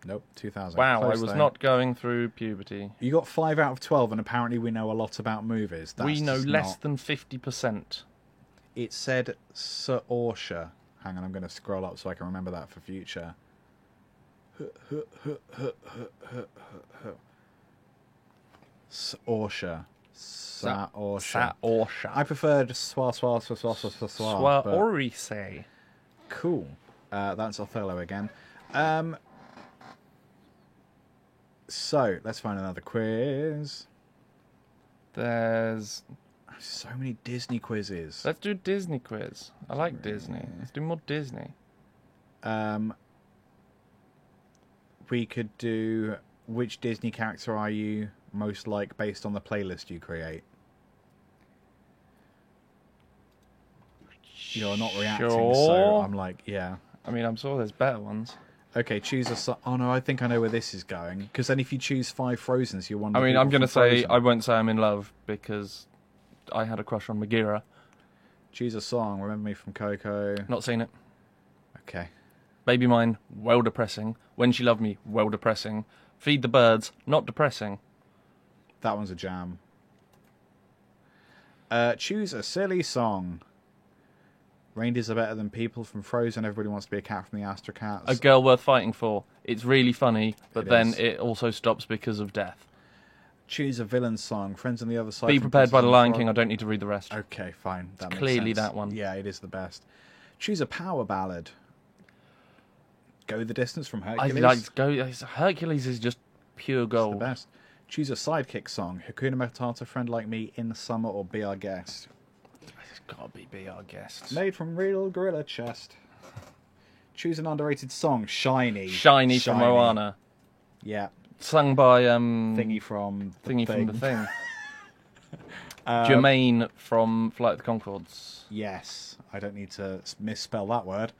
Nope, 2000. Wow, Close I was though. not going through puberty. You got 5 out of 12, and apparently we know a lot about movies. That's We know just less not- than 50%. It said Saoirse. Hang on, I'm going to scroll up so I can remember that for future. Saoirse. Saoirse. I preferred Swa. but- Saoirse. Cool. That's Othello again. So, let's find another quiz. There's... So many Disney quizzes. Let's do Disney quiz. I like Disney. Let's do more Disney. We could do which Disney character are you most like based on the playlist you create. You're not reacting, so Sure. I'm like, yeah. I mean, I'm sure there's better ones. Okay, choose a song. Oh no, I think I know where this is going. Because then if you choose 5 Frozens, you're one. I mean, I'm going to say, I won't say I'm in love because I had a crush on Bagheera. Choose a song. Remember Me from Coco. Not seen it. Okay. Baby Mine, well depressing. When She Loved Me, well depressing. Feed the Birds, not depressing. That one's a jam. Choose a silly song. Reindeers are better than people from Frozen. Everybody wants to be a cat from the Astrocats. A Girl Worth Fighting For. It's really funny, but It then is. it also stops because of death. Choose a villain song. Friends on the Other Side. Be from Prepared by Princess the Lion and the King. I Frog. don't need to read the rest. Okay, fine. That makes clearly sense. that one. Yeah, it is the best. Choose a power ballad. Go the Distance from I Hercules. like go. Hercules is just pure It's the gold. best. Choose a sidekick song. Hakuna Matata, Friend Like Me, In the Summer, or Be Our Guest. It's gotta be our guest. Made from real gorilla chest. Choose an underrated song. Shiny. Shiny from Moana, Yeah. sung by Thingy from the Thingy thing. from the Thing. Jermaine from Flight of the Conchords. Yes. I don't need to misspell that word.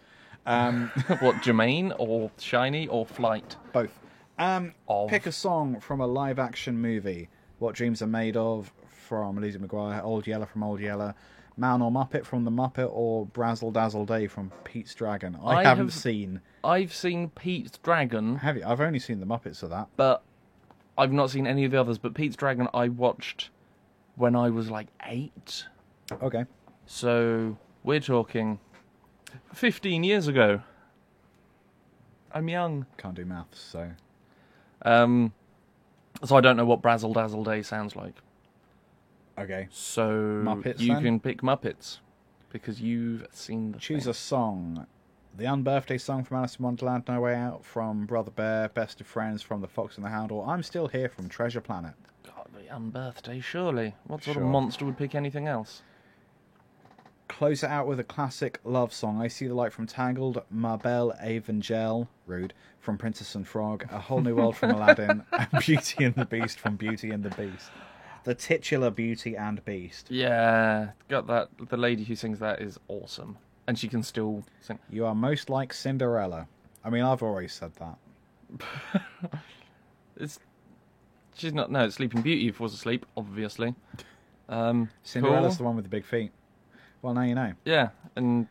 What, Jermaine or Shiny or Flight? Both. Of. Pick a song from a live action movie. What Dreams Are Made Of from Lizzie McGuire, Old Yeller from Old Yeller, Man or Muppet from The Muppet, or Brazzle Dazzle Day from Pete's Dragon. I haven't seen. I've seen Pete's Dragon, Have you? I've only seen the Muppets of that. but I've not seen any of the others. But Pete's Dragon I watched when I was like 8. Okay. So we're talking 15 years ago. I'm young. Can't do maths, so. So I don't know what Brazzle Dazzle Day sounds like. Okay. So Muppets, you then? can pick Muppets because you've seen the Choose thing. a song. The Unbirthday Song from Alice in Wonderland, No Way Out from Brother Bear, Best of Friends from The Fox and the Hound, or I'm Still Here from Treasure Planet. God, the Unbirthday, surely. What sort Sure. of monster would pick anything else? Close it out with a classic love song. I See the Light from Tangled, Marbelle Evangel, rude, from Princess and Frog, A Whole New World from Aladdin, and Beauty and the Beast from Beauty and the Beast. The titular Beauty and Beast. Yeah, got that. The lady who sings that is awesome, and she can still sing. You are most like Cinderella. I mean, I've always said that. She's not. No, it's Sleeping Beauty who falls asleep, obviously. Cinderella's Cool. the one with the big feet. Well, now you know. Yeah, and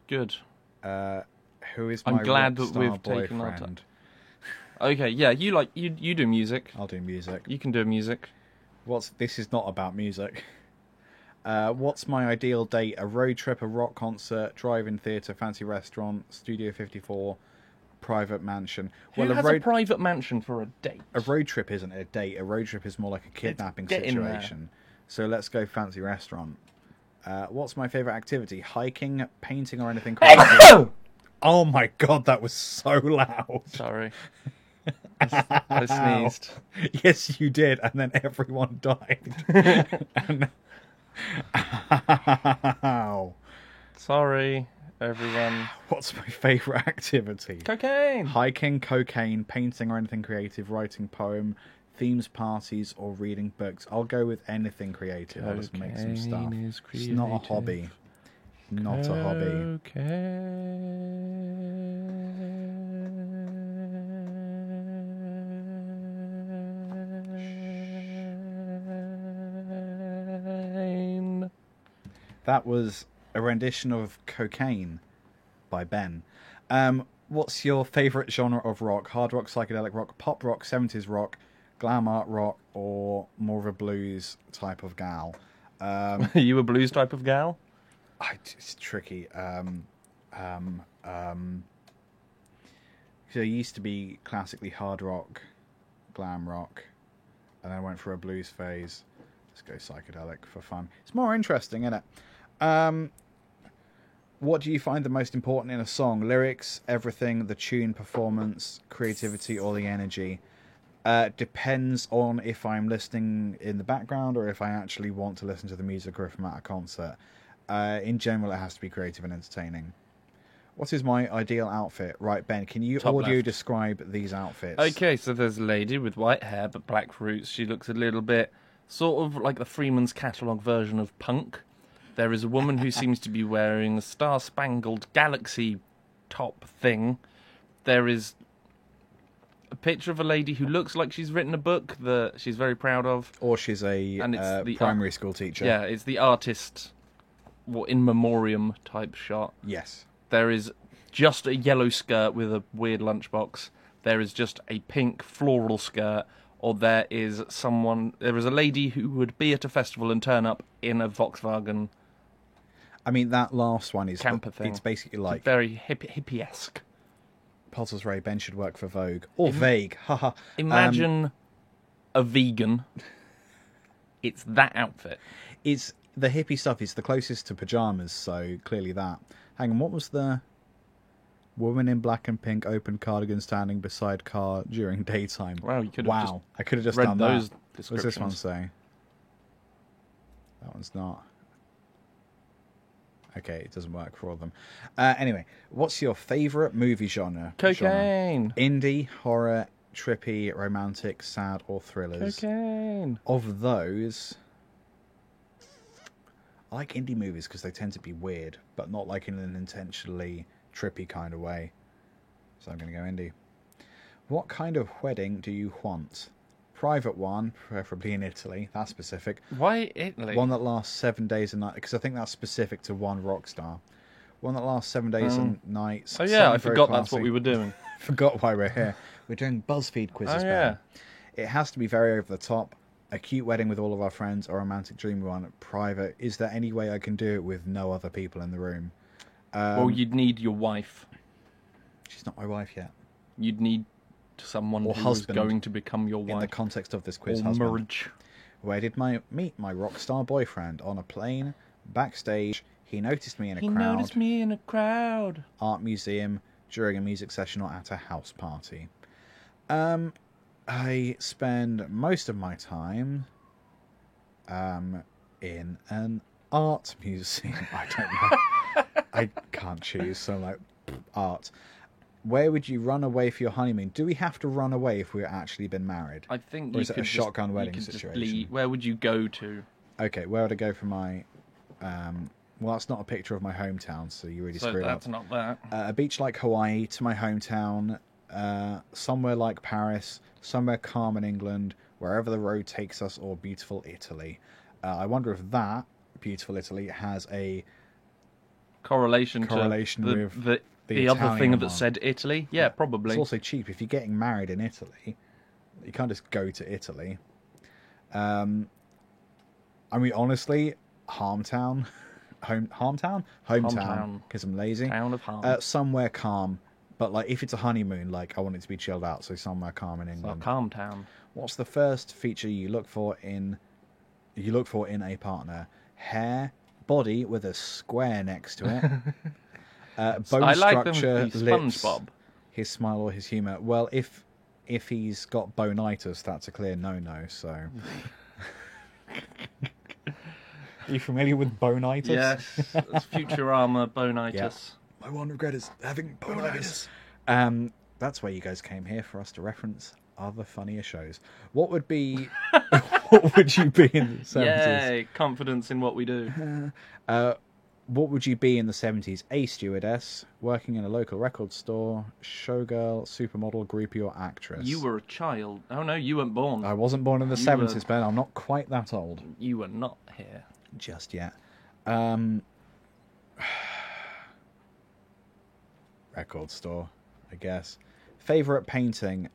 good. Who is I'm my glad rock that star we've taken our boyfriend? Okay, yeah, you do music. I'll do music. You can do music. This is not about music. What's my ideal date? A road trip, a rock concert, drive-in theatre, fancy restaurant, Studio 54, private mansion. Who has a private mansion for a date? a road trip isn't a date. A road trip is more like a kidnapping get in there. situation. So let's go fancy restaurant. What's my favourite activity? Hiking, painting, or anything crazy? Oh my god, that was so loud. Sorry. I sneezed. Yes, you did, and then everyone died. Ow. Sorry. everyone. What's my favourite activity? Cocaine. Hiking, cocaine, painting or anything creative, writing poem, themes parties, or reading books. I'll go with anything creative. I'll just make some stuff. Cocaine is It's not a hobby. Not a hobby. Cocaine. That was a rendition of Cocaine by Ben. What's your favourite genre of rock? Hard rock, psychedelic rock, pop rock, 70s rock, glam art rock, or more of a blues type of gal? Are you a blues type of gal? It's tricky. So it used to be classically hard rock, glam rock, and then I went for a blues phase. Let's go psychedelic for fun. It's more interesting, isn't it? What do you find the most important in a song? Lyrics, everything, the tune, performance, creativity, or the energy? Depends on if I'm listening in the background or if I actually want to listen to the music or if I'm at a concert. In general, it has to be creative and entertaining. What is my ideal outfit? Right, Ben, can you Top audio left. describe these outfits? Okay, so there's a lady with white hair but black roots. She looks a little bit sort of like the Freeman's Catalogue version of punk. There is a woman who seems to be wearing a star-spangled galaxy top thing. There is a picture of a lady who looks like she's written a book that she's very proud of. Or she's a And it's the primary school teacher. Yeah, it's the artist, in memoriam type shot. Yes. There is just a yellow skirt with a weird lunchbox. There is just a pink floral skirt. Or there is a lady who would be at a festival and turn up in a Volkswagen I mean, that last one is... camper thing. It's basically like... very hippie-esque. Puzzles Ray, Ben should work for Vogue. Or Vague. Haha. Imagine a vegan. It's that outfit. It's the hippie stuff is the closest to pajamas, so clearly that. Hang on, what was the... Woman in black and pink, open cardigan, standing beside car during daytime. Wow, you could have just I could have just read done those that. What does this one descriptions. say? That one's not. Okay, it doesn't work for all of them. Anyway, what's your favourite movie genre? Cocaine. Indie, horror, trippy, romantic, sad, or thrillers? Cocaine. Of those, I like indie movies because they tend to be weird, but not like in an intentionally trippy kind of way. So I'm going to go indie. What kind of wedding do you want? Private one, preferably in Italy. That's specific. Why Italy? One that lasts 7 days and nights, because I think that's specific to one rock star. One that lasts 7 days and nights. Oh yeah, I something very forgot that's what classy. we were doing. Forgot why we're here. We're doing BuzzFeed quizzes. Oh, Ben. It has to be very over the top. A cute wedding with all of our friends, or a romantic dream one, private. Is there any way I can do it with no other people in the room? Well, you'd need your wife. She's not my wife yet. You'd need someone Or who husband, was going to become your In the wife. context of this quiz, Or husband. marriage. Where did I meet my rock star boyfriend? On a plane, backstage. He noticed me in a He crowd. noticed me in a crowd. Art museum, during a music session, or at a house party. I spend most of my time in an art museum. I don't know. I can't choose, so I'm like, art. Where would you run away for your honeymoon? Do we have to run away if we've actually been married? I think Or you is it a could just- shotgun you wedding could just situation? leave. Where would you go to? Okay, where would I go for my... well, that's not a picture of my hometown, so you really So screwed up. that's not that. A beach like Hawaii to my hometown, somewhere like Paris, somewhere calm in England, wherever the road takes us, or beautiful Italy. I wonder if that beautiful Italy has a Correlation correlation to with the other Italian thing that one. said Italy. Yeah, probably. It's also cheap if you're getting married in Italy. You can't just go to Italy. I mean, honestly, hometown, Hometown. because I'm lazy. Town of Harm. Somewhere calm, but like if it's a honeymoon, like I want it to be chilled out, so somewhere calm in So England. calm town. What's the first feature you look for in a partner? Hair, body with a square next to it. Bone I like them structure, with the lips, SpongeBob. his smile or his humour. Well, if he's got bonitis, that's a clear no-no. So, are you familiar with bonitis? Yes, it's Futurama bonitis. Yeah. my one regret is having bonitis. That's why you guys came here, for us to reference other funnier shows. What would be... what would you be in the 70s? Yay, confidence in what we do. What would you be in the 70s? A stewardess, working in a local record store, showgirl, supermodel, groupie, or actress? You were a child. Oh no, you weren't born. I wasn't born in the 70s, Ben. I'm not quite that old. You were not here. Just yet. Record store, I guess. Favourite painting?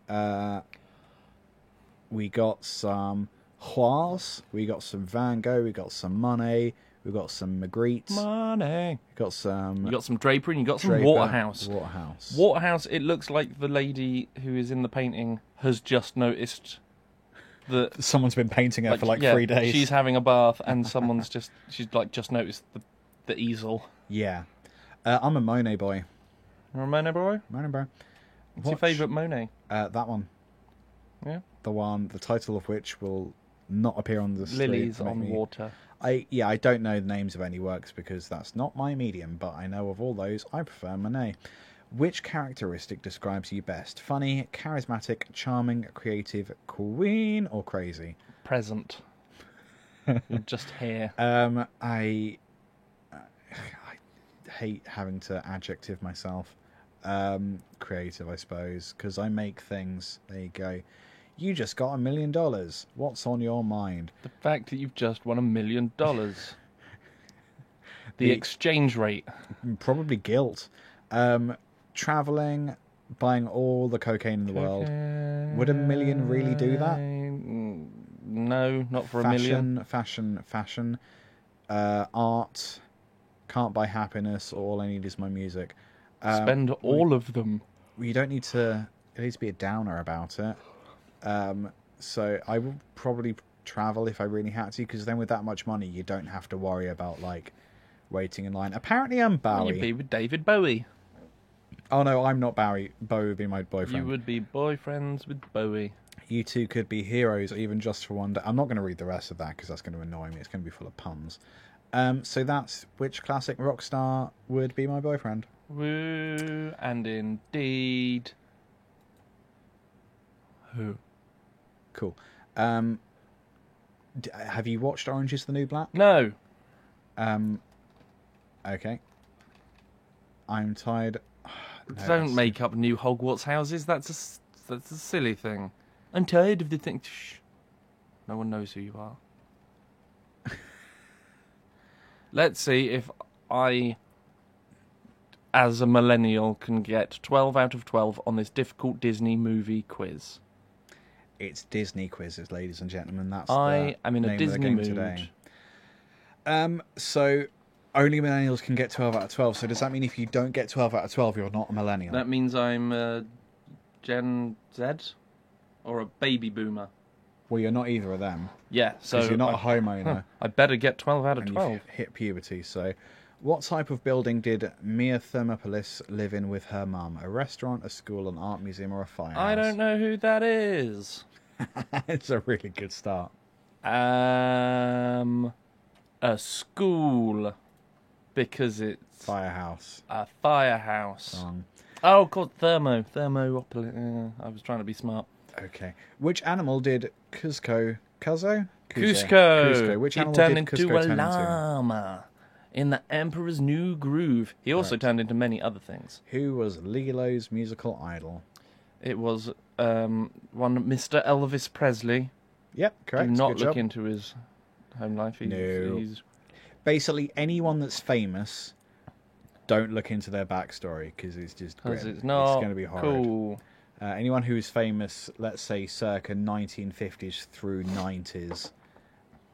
We got some Huars, we got some Van Gogh, we got some Monet, we got some Magritte. Money. We got some... You got some Draper and you got some Draper, Waterhouse. Waterhouse. Waterhouse, it looks like the lady who is in the painting has just noticed that... Someone's been painting her for like 3 days. She's having a bath and someone's she's just noticed the easel. Yeah. I'm a Monet boy. You're a Monet boy? Monet boy. What's your favourite Monet? That one. Yeah? The title of which will not appear on the screen. Lilies on Water. I don't know the names of any works because that's not my medium, but I know of all those, I prefer Monet. Which characteristic describes you best? Funny, charismatic, charming, creative, queen, or crazy? Present. You're just here. I hate having to adjective myself. Creative, I suppose, because I make things. There you go. You just got $1 million. What's on your mind? The fact that you've just won $1 million. The exchange rate. Probably guilt. Traveling, buying all the cocaine in the world. Would $1 million really do that? No, not for $1 million. Fashion. Art. Can't buy happiness. All I need is my music. Spend all of them. You don't need to... It needs to be a downer about it. So I would probably travel if I really had to, because then with that much money, you don't have to worry about, like, waiting in line. Apparently I'm Bowie. You'd be with David Bowie. Oh, no, I'm not Bowie. Bowie would be my boyfriend. You would be boyfriends with Bowie. You two could be heroes, even just for one day. I'm not going to read the rest of that, because that's going to annoy me. It's going to be full of puns. So that's which classic rock star would be my boyfriend. Woo, and indeed... Who? Cool. Have you watched Orange is the New Black? No. Okay. I'm tired. No, Don't make up new Hogwarts houses. That's a silly thing. I'm tired of the thing. Shh. No one knows who you are. Let's see if I, as a millennial, can get 12 out of 12 on this difficult Disney movie quiz. It's Disney quizzes, ladies and gentlemen. That's I am in a Disney mood today. So only millennials can get 12 out of 12. So does that mean if you don't get 12 out of 12, you're not a millennial? That means I'm Gen Z or a baby boomer. Well, you're not either of them. Yeah, so because you're not a homeowner. I better get 12 out of and 12. You've hit puberty. So, what type of building did Mia Thermopolis live in with her mum? A restaurant, a school, an art museum, or a firehouse? I don't know who that is. It's a really good start. A school, because it's Firehouse. a firehouse. Wrong. Oh, called Thermopolis. I was trying to be smart. Okay. Which animal did Cusco? Cuzco? Cusco. Which He animal turned did into Cusco a turn into? llama in the Emperor's New Groove. He also Correct. turned into many other things. Who was Lilo's musical idol? It was one Mr. Elvis Presley. Yep, correct. Do not Good look job. into his home life. He's Basically, anyone that's famous, don't look into their backstory because it's just grim. because it's not going to be horrid. cool. Anyone who is famous, let's say circa 1950s through 90s,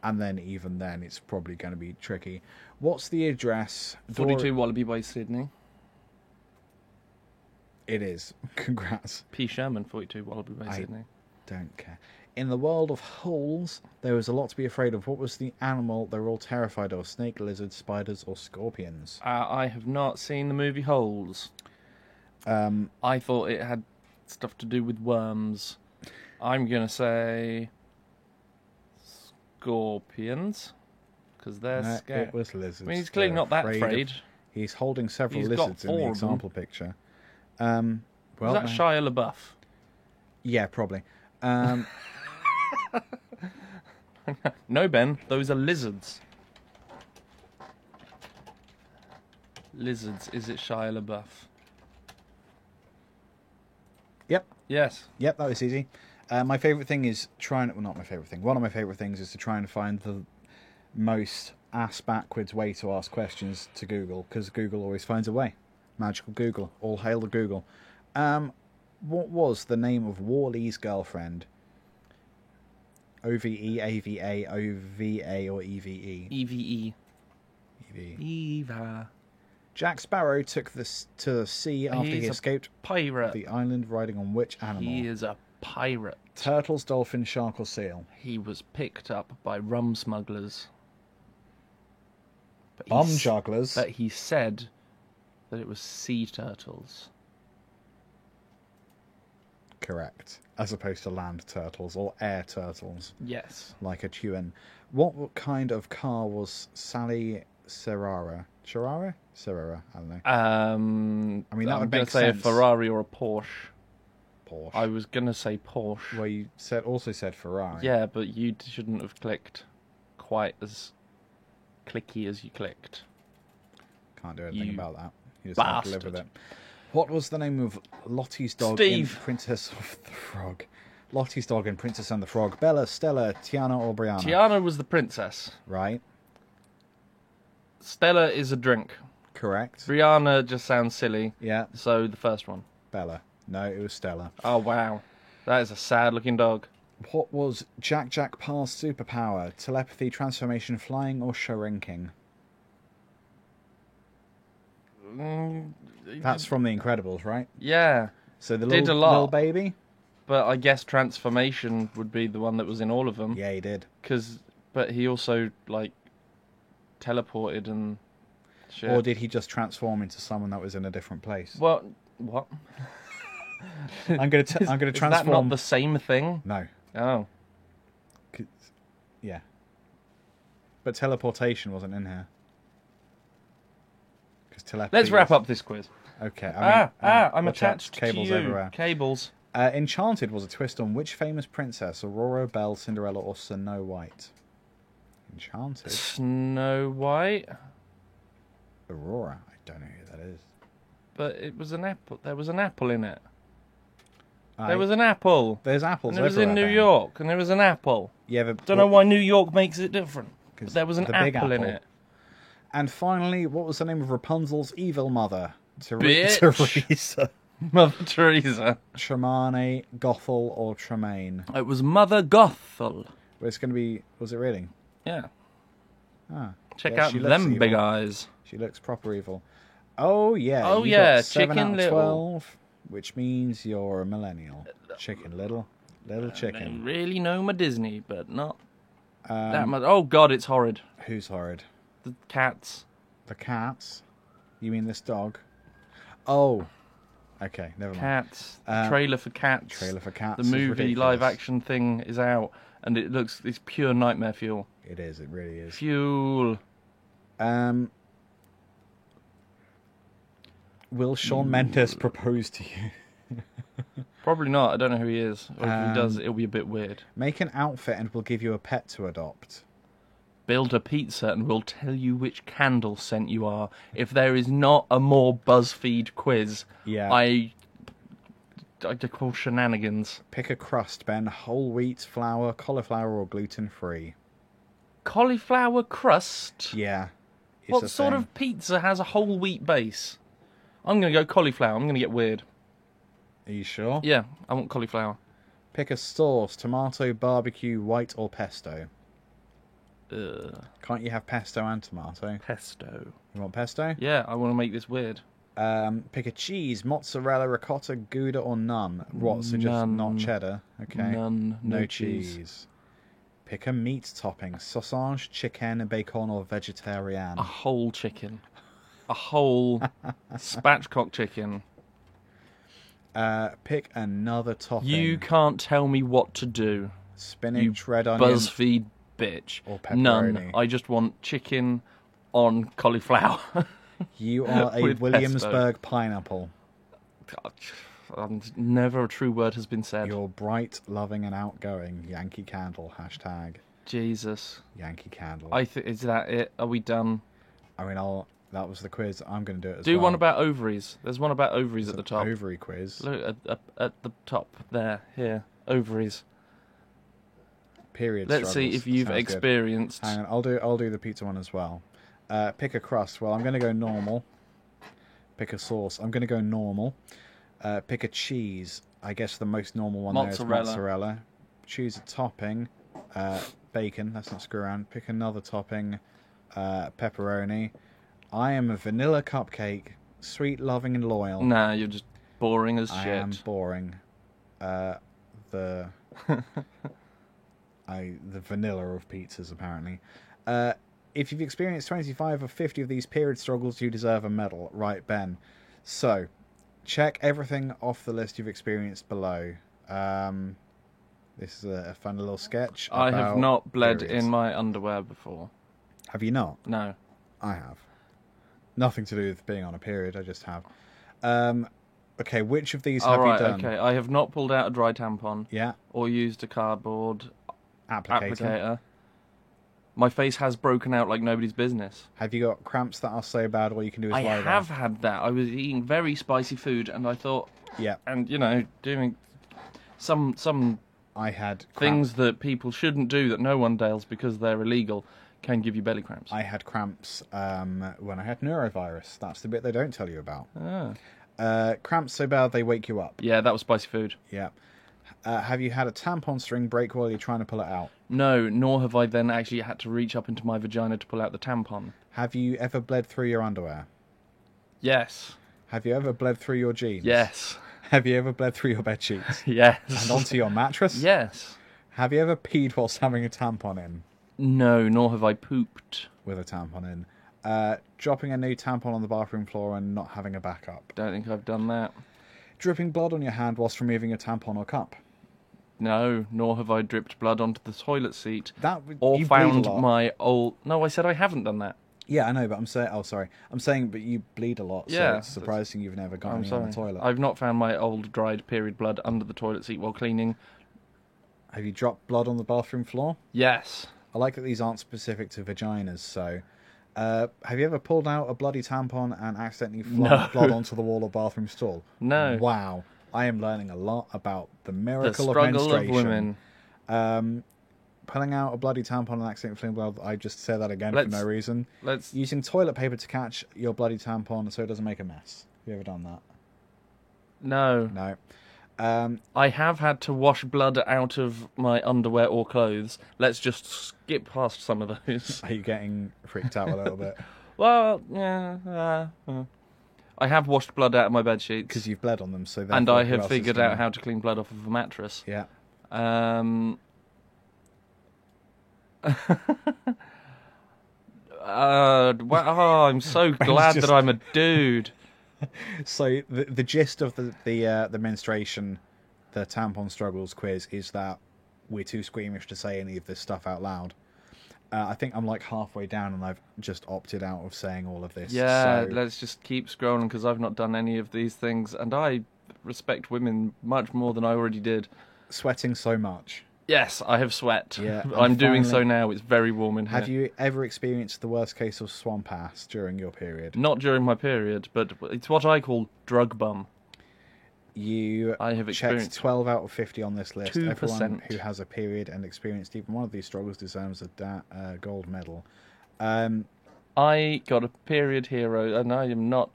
and then even then, it's probably going to be tricky. What's the address? 42 Wallaby Way, Sydney. It is. Congrats. P. Sherman, 42 Wallaby Way, Sydney. Don't care. In the world of holes, there was a lot to be afraid of. What was the animal they were all terrified of? Snake, lizards, spiders, or scorpions? I have not seen the movie Holes. I thought it had stuff to do with worms. I'm going to say scorpions, because they're No, scared. it was lizards. I mean, he's clearly They're not that afraid. He's holding several He's got lizards in the 4 of them. example picture. Well, Is that Shia LaBeouf? yeah, probably. No, Ben. Those are lizards. Lizards. Is it Shia LaBeouf? Yep. Yes. Yep, that was easy. My favourite thing is trying... Well, not my favourite thing. One of my favourite things is to try and find the most ass-backwards way to ask questions to Google, because Google always finds a way. Magical Google. All hail the Google. What was the name of Wall-E's girlfriend? OVE, AVA, OVA, or EVE? EVE. EVE. Eva. Jack Sparrow took this to the sea after he He's a escaped Pirate. the island riding on which animal? He is a pirate. Turtles, dolphin, shark, or seal? He was picked up by rum smugglers. But Bum he jugglers. But he said that it was sea turtles. Correct. As opposed to land turtles or air turtles, Yes. like a Tuan. What kind of car was Sally Serrara? Serrara? Serrara, I don't know. I mean, that I'm would going make to say sense. a Ferrari or a Porsche. Porsche. I was going to say Porsche. Well, you also said Ferrari. Yeah, but you shouldn't have clicked quite as clicky as you clicked. Can't do anything You about that. You just have to live with it. What was the name of Lottie's dog Steve. in Princess of the Frog? Lottie's dog in Princess and the Frog. Bella, Stella, Tiana, or Brianna? Tiana was the princess. Right. Stella is a drink. Correct. Brianna just sounds silly. Yeah. So the first one. Bella. No, it was Stella. Oh, wow. That is a sad looking dog. What was Jack Parr's superpower? Telepathy, transformation, flying, or shrinking? That's from The Incredibles, right? Yeah. So the Did little, a lot. little baby? But I guess transformation would be the one that was in all of them. Yeah, he did. But he also, like, teleported and shit. Or did he just transform into someone that was in a different place? What? I'm going to Is that transform. not the same thing? No. Oh. Yeah. But teleportation wasn't in here. Because telepathy. Let's wrap up this quiz. Okay. I'm watch out, attached cables to you. everywhere. Cables. Enchanted was a twist on which famous princess? Aurora, Belle, Cinderella, or Snow White? Enchanted. Snow White. Aurora. I don't know who that is. But it was an apple. There was an apple in it. Aye. There was an apple. There's apples And it was everywhere, in New Ben. York, and there was an apple. Yeah, but Don't know why New York makes it different. 'Cause But there was an the big apple in apple. it. And finally, what was the name of Rapunzel's evil mother? Bitch. Teresa. Mother Teresa. Tremaine, Gothel, or Tremaine? It was Mother Gothel. Well, it's going to be... Was it really? Yeah. Ah. Check Yeah, out she looks them evil. big eyes. She looks proper evil. Oh, yeah. Oh, you yeah, got 7 Chicken out of Little. 12, which means you're a millennial. Chicken Little. Little I chicken. really know my Disney, but not that Um, much. Oh, God, it's horrid. who's horrid? The cats. The cats? You mean this dog? Oh. Okay, never mind. Cats. Uh, Trailer for Cats. Trailer for Cats The is movie ridiculous. live action thing is out, and it's pure nightmare fuel. It is, it really is. Fuel. Will Shawn Mendes propose to you? Probably not. I don't know who he is. Or if he does, Um, it'll be a bit weird. Make an outfit and we'll give you a pet to adopt. Build a pizza and we'll tell you which candle scent you are. If there is not a more BuzzFeed quiz, Yeah. I call shenanigans. Pick a crust, Ben. Whole wheat, flour, cauliflower, or gluten-free. Cauliflower crust? Yeah. It's What a sort thing. of pizza has a whole wheat base? I'm going to go cauliflower. I'm going to get weird. Are you sure? Yeah, I want cauliflower. Pick a sauce. Tomato, barbecue, white, or pesto. Ugh, Can't you have pesto and tomato? pesto. You want pesto? Yeah, I want to make this weird. Pick a cheese. Mozzarella, ricotta, Gouda, or none. What, so just None. not cheddar? Okay. None. No cheese. cheese. Pick a meat topping. Sausage, chicken, bacon, or vegetarian. A whole chicken. A whole spatchcock chicken. Pick another topping. You can't tell me what to do. Spinach, red onion, BuzzFeed bitch. or pepperoni. None. I just want chicken on cauliflower. You are a With Williamsburg pineapple. Never a true word has been said. You're bright, loving, and outgoing. Yankee Candle. Hashtag Jesus. Yankee Candle. Is that it? Are we done? I mean, that was the quiz. I'm going to do it as Do well. one about ovaries. There's one about ovaries at the top. Ovary quiz. Look at the top there. Here, ovaries. Period. Let's see struggles. if you've Sounds good. experienced. Hang on, I'll do the pizza one as well. Pick a crust. Well, I'm going to go normal. Pick a sauce. I'm going to go normal. Pick a cheese. I guess the most normal one there is mozzarella. Choose a topping. Bacon. Let's not screw around. Pick another topping. Pepperoni. I am a vanilla cupcake. Sweet, loving, and loyal. Nah, you're just boring as I shit. am boring. The vanilla of pizzas, apparently. If you've experienced 25 or 50 of these period struggles, you deserve a medal. Right, Ben. So, check everything off the list you've experienced below. This is a fun little sketch. I have not bled periods. in my underwear before. Have you not? No. I have. Nothing to do with being on a period, I just have. Okay, which of these have you done? Okay. I have not pulled out a dry tampon Yeah, or used a cardboard applicator. applicator. My face has broken out like nobody's business. Have you got cramps that are so bad all you can do is I lie have there? had that. I was eating very spicy food, and I thought, Yeah, and doing some I had cramps. things that people shouldn't do that no one does because they're illegal can give you belly cramps. I had cramps when I had neurovirus. That's the bit they don't tell you about. Cramps so bad they wake you up. Yeah, that was spicy food. Yeah. Have you had a tampon string break while you're trying to pull it out? No, nor have I then actually had to reach up into my vagina to pull out the tampon. Have you ever bled through your underwear? Yes. Have you ever bled through your jeans? Yes. Have you ever bled through your bed sheets? Yes. And onto your mattress? Yes. Have you ever peed whilst having a tampon in? No, nor have I pooped. With a tampon in. Dropping a new tampon on the bathroom floor and not having a backup. Don't think I've done that. Dripping blood on your hand whilst removing a tampon or cup. No, nor have I dripped blood onto the toilet seat. Or Or found my old... No, I said I haven't done that. Yeah, I know, but I'm saying... Oh, sorry. I'm saying, but you bleed a lot, so Yeah, it's surprising you've never got I'm any sorry. on the toilet. I've not found my old dried period blood under the toilet seat while cleaning. Have you dropped blood on the bathroom floor? Yes. I like that these aren't specific to vaginas, so... have you ever pulled out a bloody tampon and accidentally flung blood onto the wall or bathroom stall? No. Wow. I am learning a lot about the The miracle of struggle of menstruation. women. Pulling out a bloody tampon and accidentally flinging blood. I just said that again for no reason. Let's... Using toilet paper to catch your bloody tampon so it doesn't make a mess. Have you ever done that? No. No. I have had to wash blood out of my underwear or clothes. Let's just skip past some of those. Are you getting freaked out a little bit? Well, yeah. I have washed blood out of my bed sheets. Because you've bled on them, so And therefore I who have else is figured gonna- out how to clean blood off of a mattress. Yeah. I'm so glad just- that I'm a dude. So the gist of the menstruation, the tampon struggles quiz is that we're too squeamish to say any of this stuff out loud. I think I'm like halfway down and I've just opted out of saying all of this. Yeah, so let's just keep scrolling because I've not done any of these things, and I respect women much more than I already did. sweating so much. Yes, I have sweat. Yeah, I'm and doing so finally- now. It's very warm in here. Have you ever experienced the worst case of swamp ass during your period? Not during my period, but it's what I call drug bum. You I have checked experienced 12 out of 50 on this list. 2%. Everyone who has a period and experienced even one of these struggles deserves a gold medal. I got a period hero, and I am not.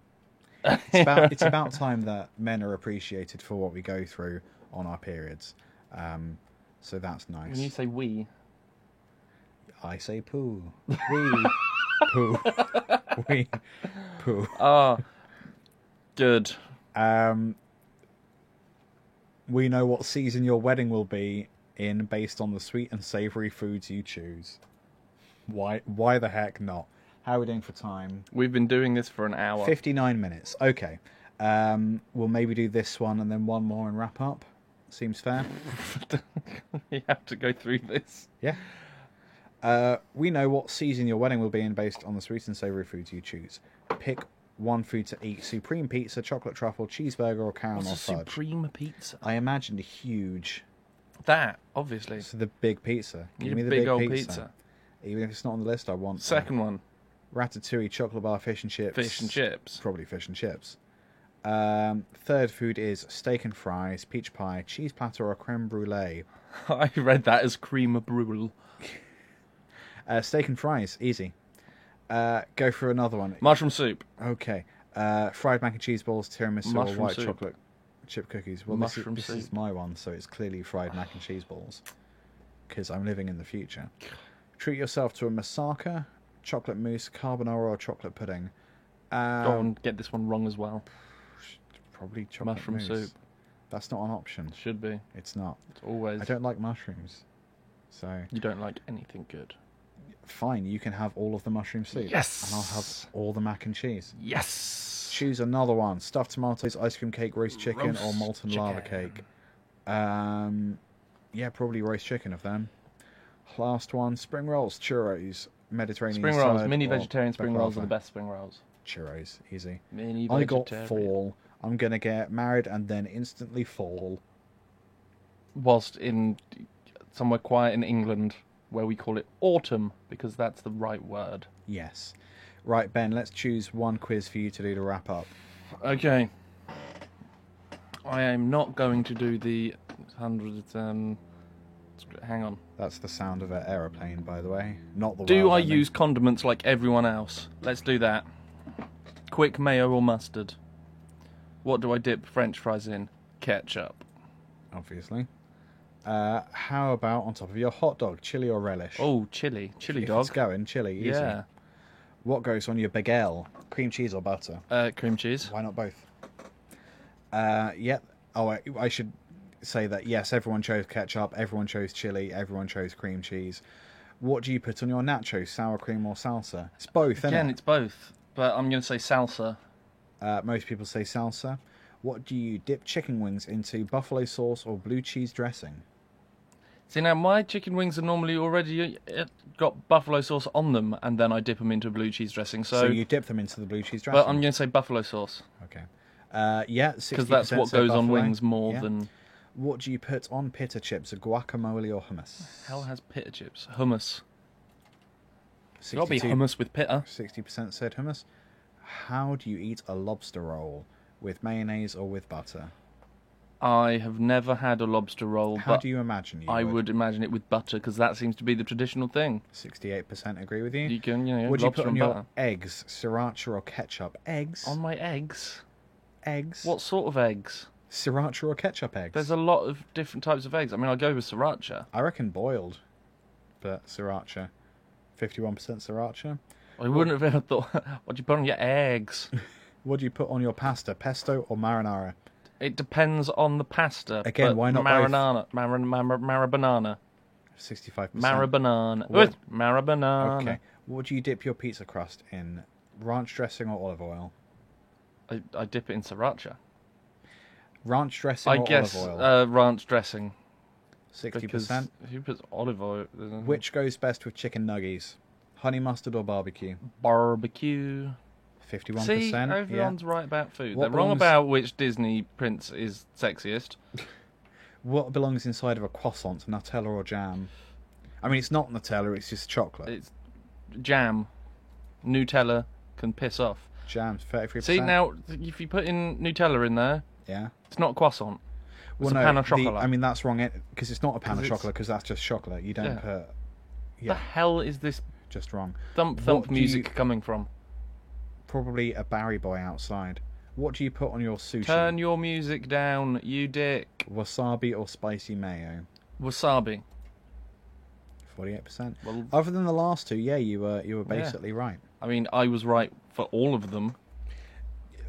It's about time that men are appreciated for what we go through on our periods. So that's nice. When you say we, I say poo. We. Poo. We. Poo. good. We know what season your wedding will be in based on the sweet and savoury foods you choose. Why the heck not? How are we doing for time? We've been doing this for an hour. 59 minutes. Okay. We'll maybe do this one and then one more and wrap up. Seems fair. You have to go through this. Yeah. We know what season your wedding will be in based on the sweet and savoury foods you choose. Pick one food to eat: supreme pizza, chocolate truffle, cheeseburger, or caramel What's a fudge. supreme pizza? I imagined a huge. That, obviously. So the big pizza. Give Your me the big big old pizza. pizza. Even if it's not on the list, I want Second one, ratatouille, chocolate bar, fish and chips. fish and chips. Probably fish and chips. Third food is steak and fries, peach pie, cheese platter, or creme brulee. I read that as cream brulee. Steak and fries, easy. Go for another one. Mushroom soup. Okay. Fried mac and cheese balls, tiramisu, Mushroom or white soup. chocolate chip cookies. Well, Mushroom this is soup. my one, so it's clearly fried mac and cheese balls. Because I'm living in the future. Treat yourself to a moussaka, chocolate mousse, carbonara, or chocolate pudding. Go on, get this one wrong as well. Probably chocolate Mushroom mousse. soup. That's not an option. Should be. It's not. It's always. I don't like mushrooms. So, You don't like anything good. fine, you can have all of the mushroom soup. Yes! And I'll have all the mac and cheese. Yes! Choose another one. Stuffed tomatoes, ice cream cake, roast chicken, or Roast molten lava chicken. cake. Yeah, probably roast chicken of them. Last one, spring rolls, churros, Mediterranean Spring rolls. salad, Mini or vegetarian spring rolls are the baklava. best spring rolls. Churros, easy. Mini I got vegetarian. fall. I'm going to get married and then instantly fall. Whilst in somewhere quiet in England, where we call it autumn, because that's the right word. Yes. Right, Ben, let's choose one quiz for you to do to wrap up. Okay. I am not going to do the 100. Hang on. That's the sound of an aeroplane, by the way. Not the Do wild I ending. use condiments like everyone else? Let's do that. Quick mayo or mustard? What do I dip French fries in? Ketchup. Obviously. How about on top of your hot dog, chili or relish? Oh, chili. Chili If dog. it's going, chili, easy. Yeah. What goes on your bagel? Cream cheese or butter? Cream cheese. Why not both? Yep. Oh, I should say that, yes, everyone chose ketchup, everyone chose chili, everyone chose cream cheese. What do you put on your nachos, sour cream or salsa? It's both, isn't Again, it? it's both. But I'm going to say salsa. Most people say salsa. What do you dip chicken wings into, buffalo sauce or blue cheese dressing? See, now, my chicken wings are normally already got buffalo sauce on them, and then I dip them into blue cheese dressing. So you dip them into the blue cheese dressing? But I'm going to say buffalo sauce. Okay. Yeah, 60% Because that's what say goes on buffalo. wings more Yeah. than... What do you put on pita chips, a guacamole or hummus? Hell has pita chips. Hummus. It's got to be 62 hummus with pita. 60% said hummus. How do you eat a lobster roll? With mayonnaise or with butter? I have never had a lobster roll, How but do you imagine you I would imagine it with butter, because that seems to be the traditional thing. 68% agree with you. You can, Would you lobster put on and your butter. eggs, sriracha or ketchup? Eggs? On my eggs? Eggs? What sort of eggs? Sriracha or ketchup eggs? There's a lot of different types of eggs. I mean, I'll go with sriracha. I reckon boiled, but sriracha. 51% sriracha. I wouldn't have ever thought, what do you put on your eggs? What do you put on your pasta, pesto or marinara? It depends on the pasta. Again, but why not both? marinara? Marabanana. 65%. Marabanana. What- Marabanana. Okay. What do you dip your pizza crust in? Ranch dressing or olive oil? I dip it in sriracha. Ranch dressing I or guess olive oil? ranch dressing. 60%. Because who puts olive oil? Which goes best with chicken nuggies? Honey mustard or barbecue? Barbecue. 51%. See, everyone's right about food. What They're wrong belongs- about which Disney prince is sexiest. Yeah. What belongs inside of a croissant, Nutella or jam? I mean, it's not Nutella, it's just chocolate. It's jam. Nutella can piss off. Jam's 33%. See, now, if you put in Nutella in there, Yeah. it's not a croissant. It's Well, a no, pan of chocolate. I mean, that's wrong, because it's not a pan 'Cause of it's- chocolate, because that's just chocolate. You don't Yeah. put... The Yeah, hell is this just wrong. thump What thump do music you- coming from? Probably a Barry Boy outside. What do you put on your sushi? Turn your music down, you dick. Wasabi or spicy mayo? Wasabi. 48%. Well, Other than the last two, yeah, you were basically right. I mean, I was right for all of them.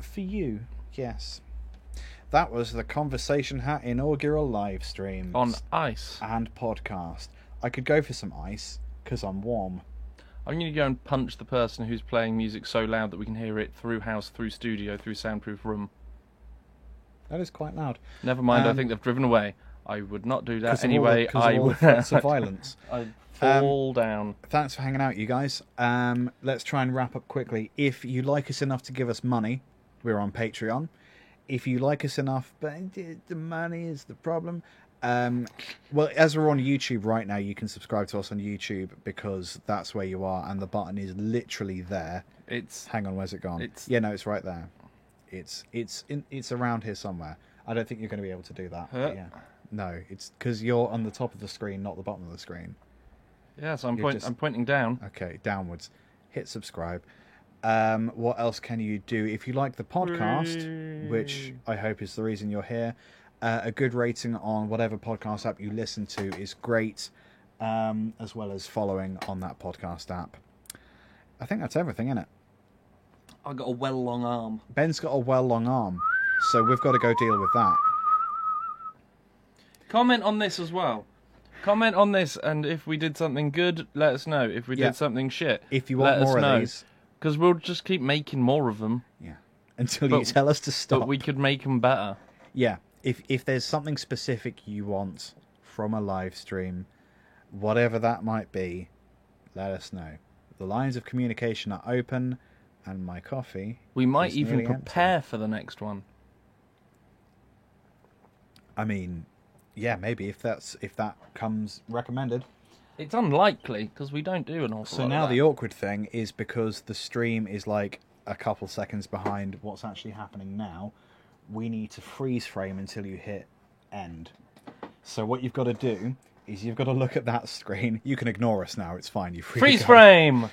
For you, yes. That was the Conversation Hat inaugural live stream On ice. and podcast. I could go for some ice because I'm warm. I'm going to go and punch the person who's playing music so loud that we can hear it through house, through studio, through soundproof room. That is quite loud. Never mind, I Um, think they've driven away. I would not do that 'Cause of anyway. all the would. threats of violence. I'd fall down. Thanks for hanging out, you guys. Let's try and wrap up quickly. If you like us enough to give us money, we're on Patreon. If you like us enough, but the money is the problem. Well, as we're on YouTube right now, you can subscribe to us on YouTube because that's where you are, and the button is literally there. Hang on, where's it gone? Yeah, no, it's right there. It's around here somewhere. I don't think you're going to be able to do that. Huh? Yeah, no, it's because you're on the top of the screen, not the bottom of the screen. Yeah, so I'm pointing down. Okay, downwards. Hit subscribe. What else can you do? If you like the podcast, which I hope is the reason you're here, a good rating on whatever podcast app you listen to is great, as well as following on that podcast app. I think that's everything, isn't it? I've got a well-long arm. Ben's got a well-long arm, so we've got to go deal with that. Comment on this as well. Comment on this, and if we did something good, let us know. If we did something shit, if you want more of these, because we'll just keep making more of them. Yeah, until you tell us to stop. But we could make them better. Yeah, if there's something specific you want from a live stream, whatever that might be, let us know. The lines of communication are open, and my coffee. We might is even nearly prepare empty. for the next one. I mean, yeah, maybe if that comes recommended. It's unlikely because we don't do an awful lot. So now the awkward thing is because the stream is like a couple seconds behind what's actually happening now. We need to freeze frame until you hit end. So what you've got to do is you've got to look at that screen. You can ignore us now. It's fine. You freeze frame.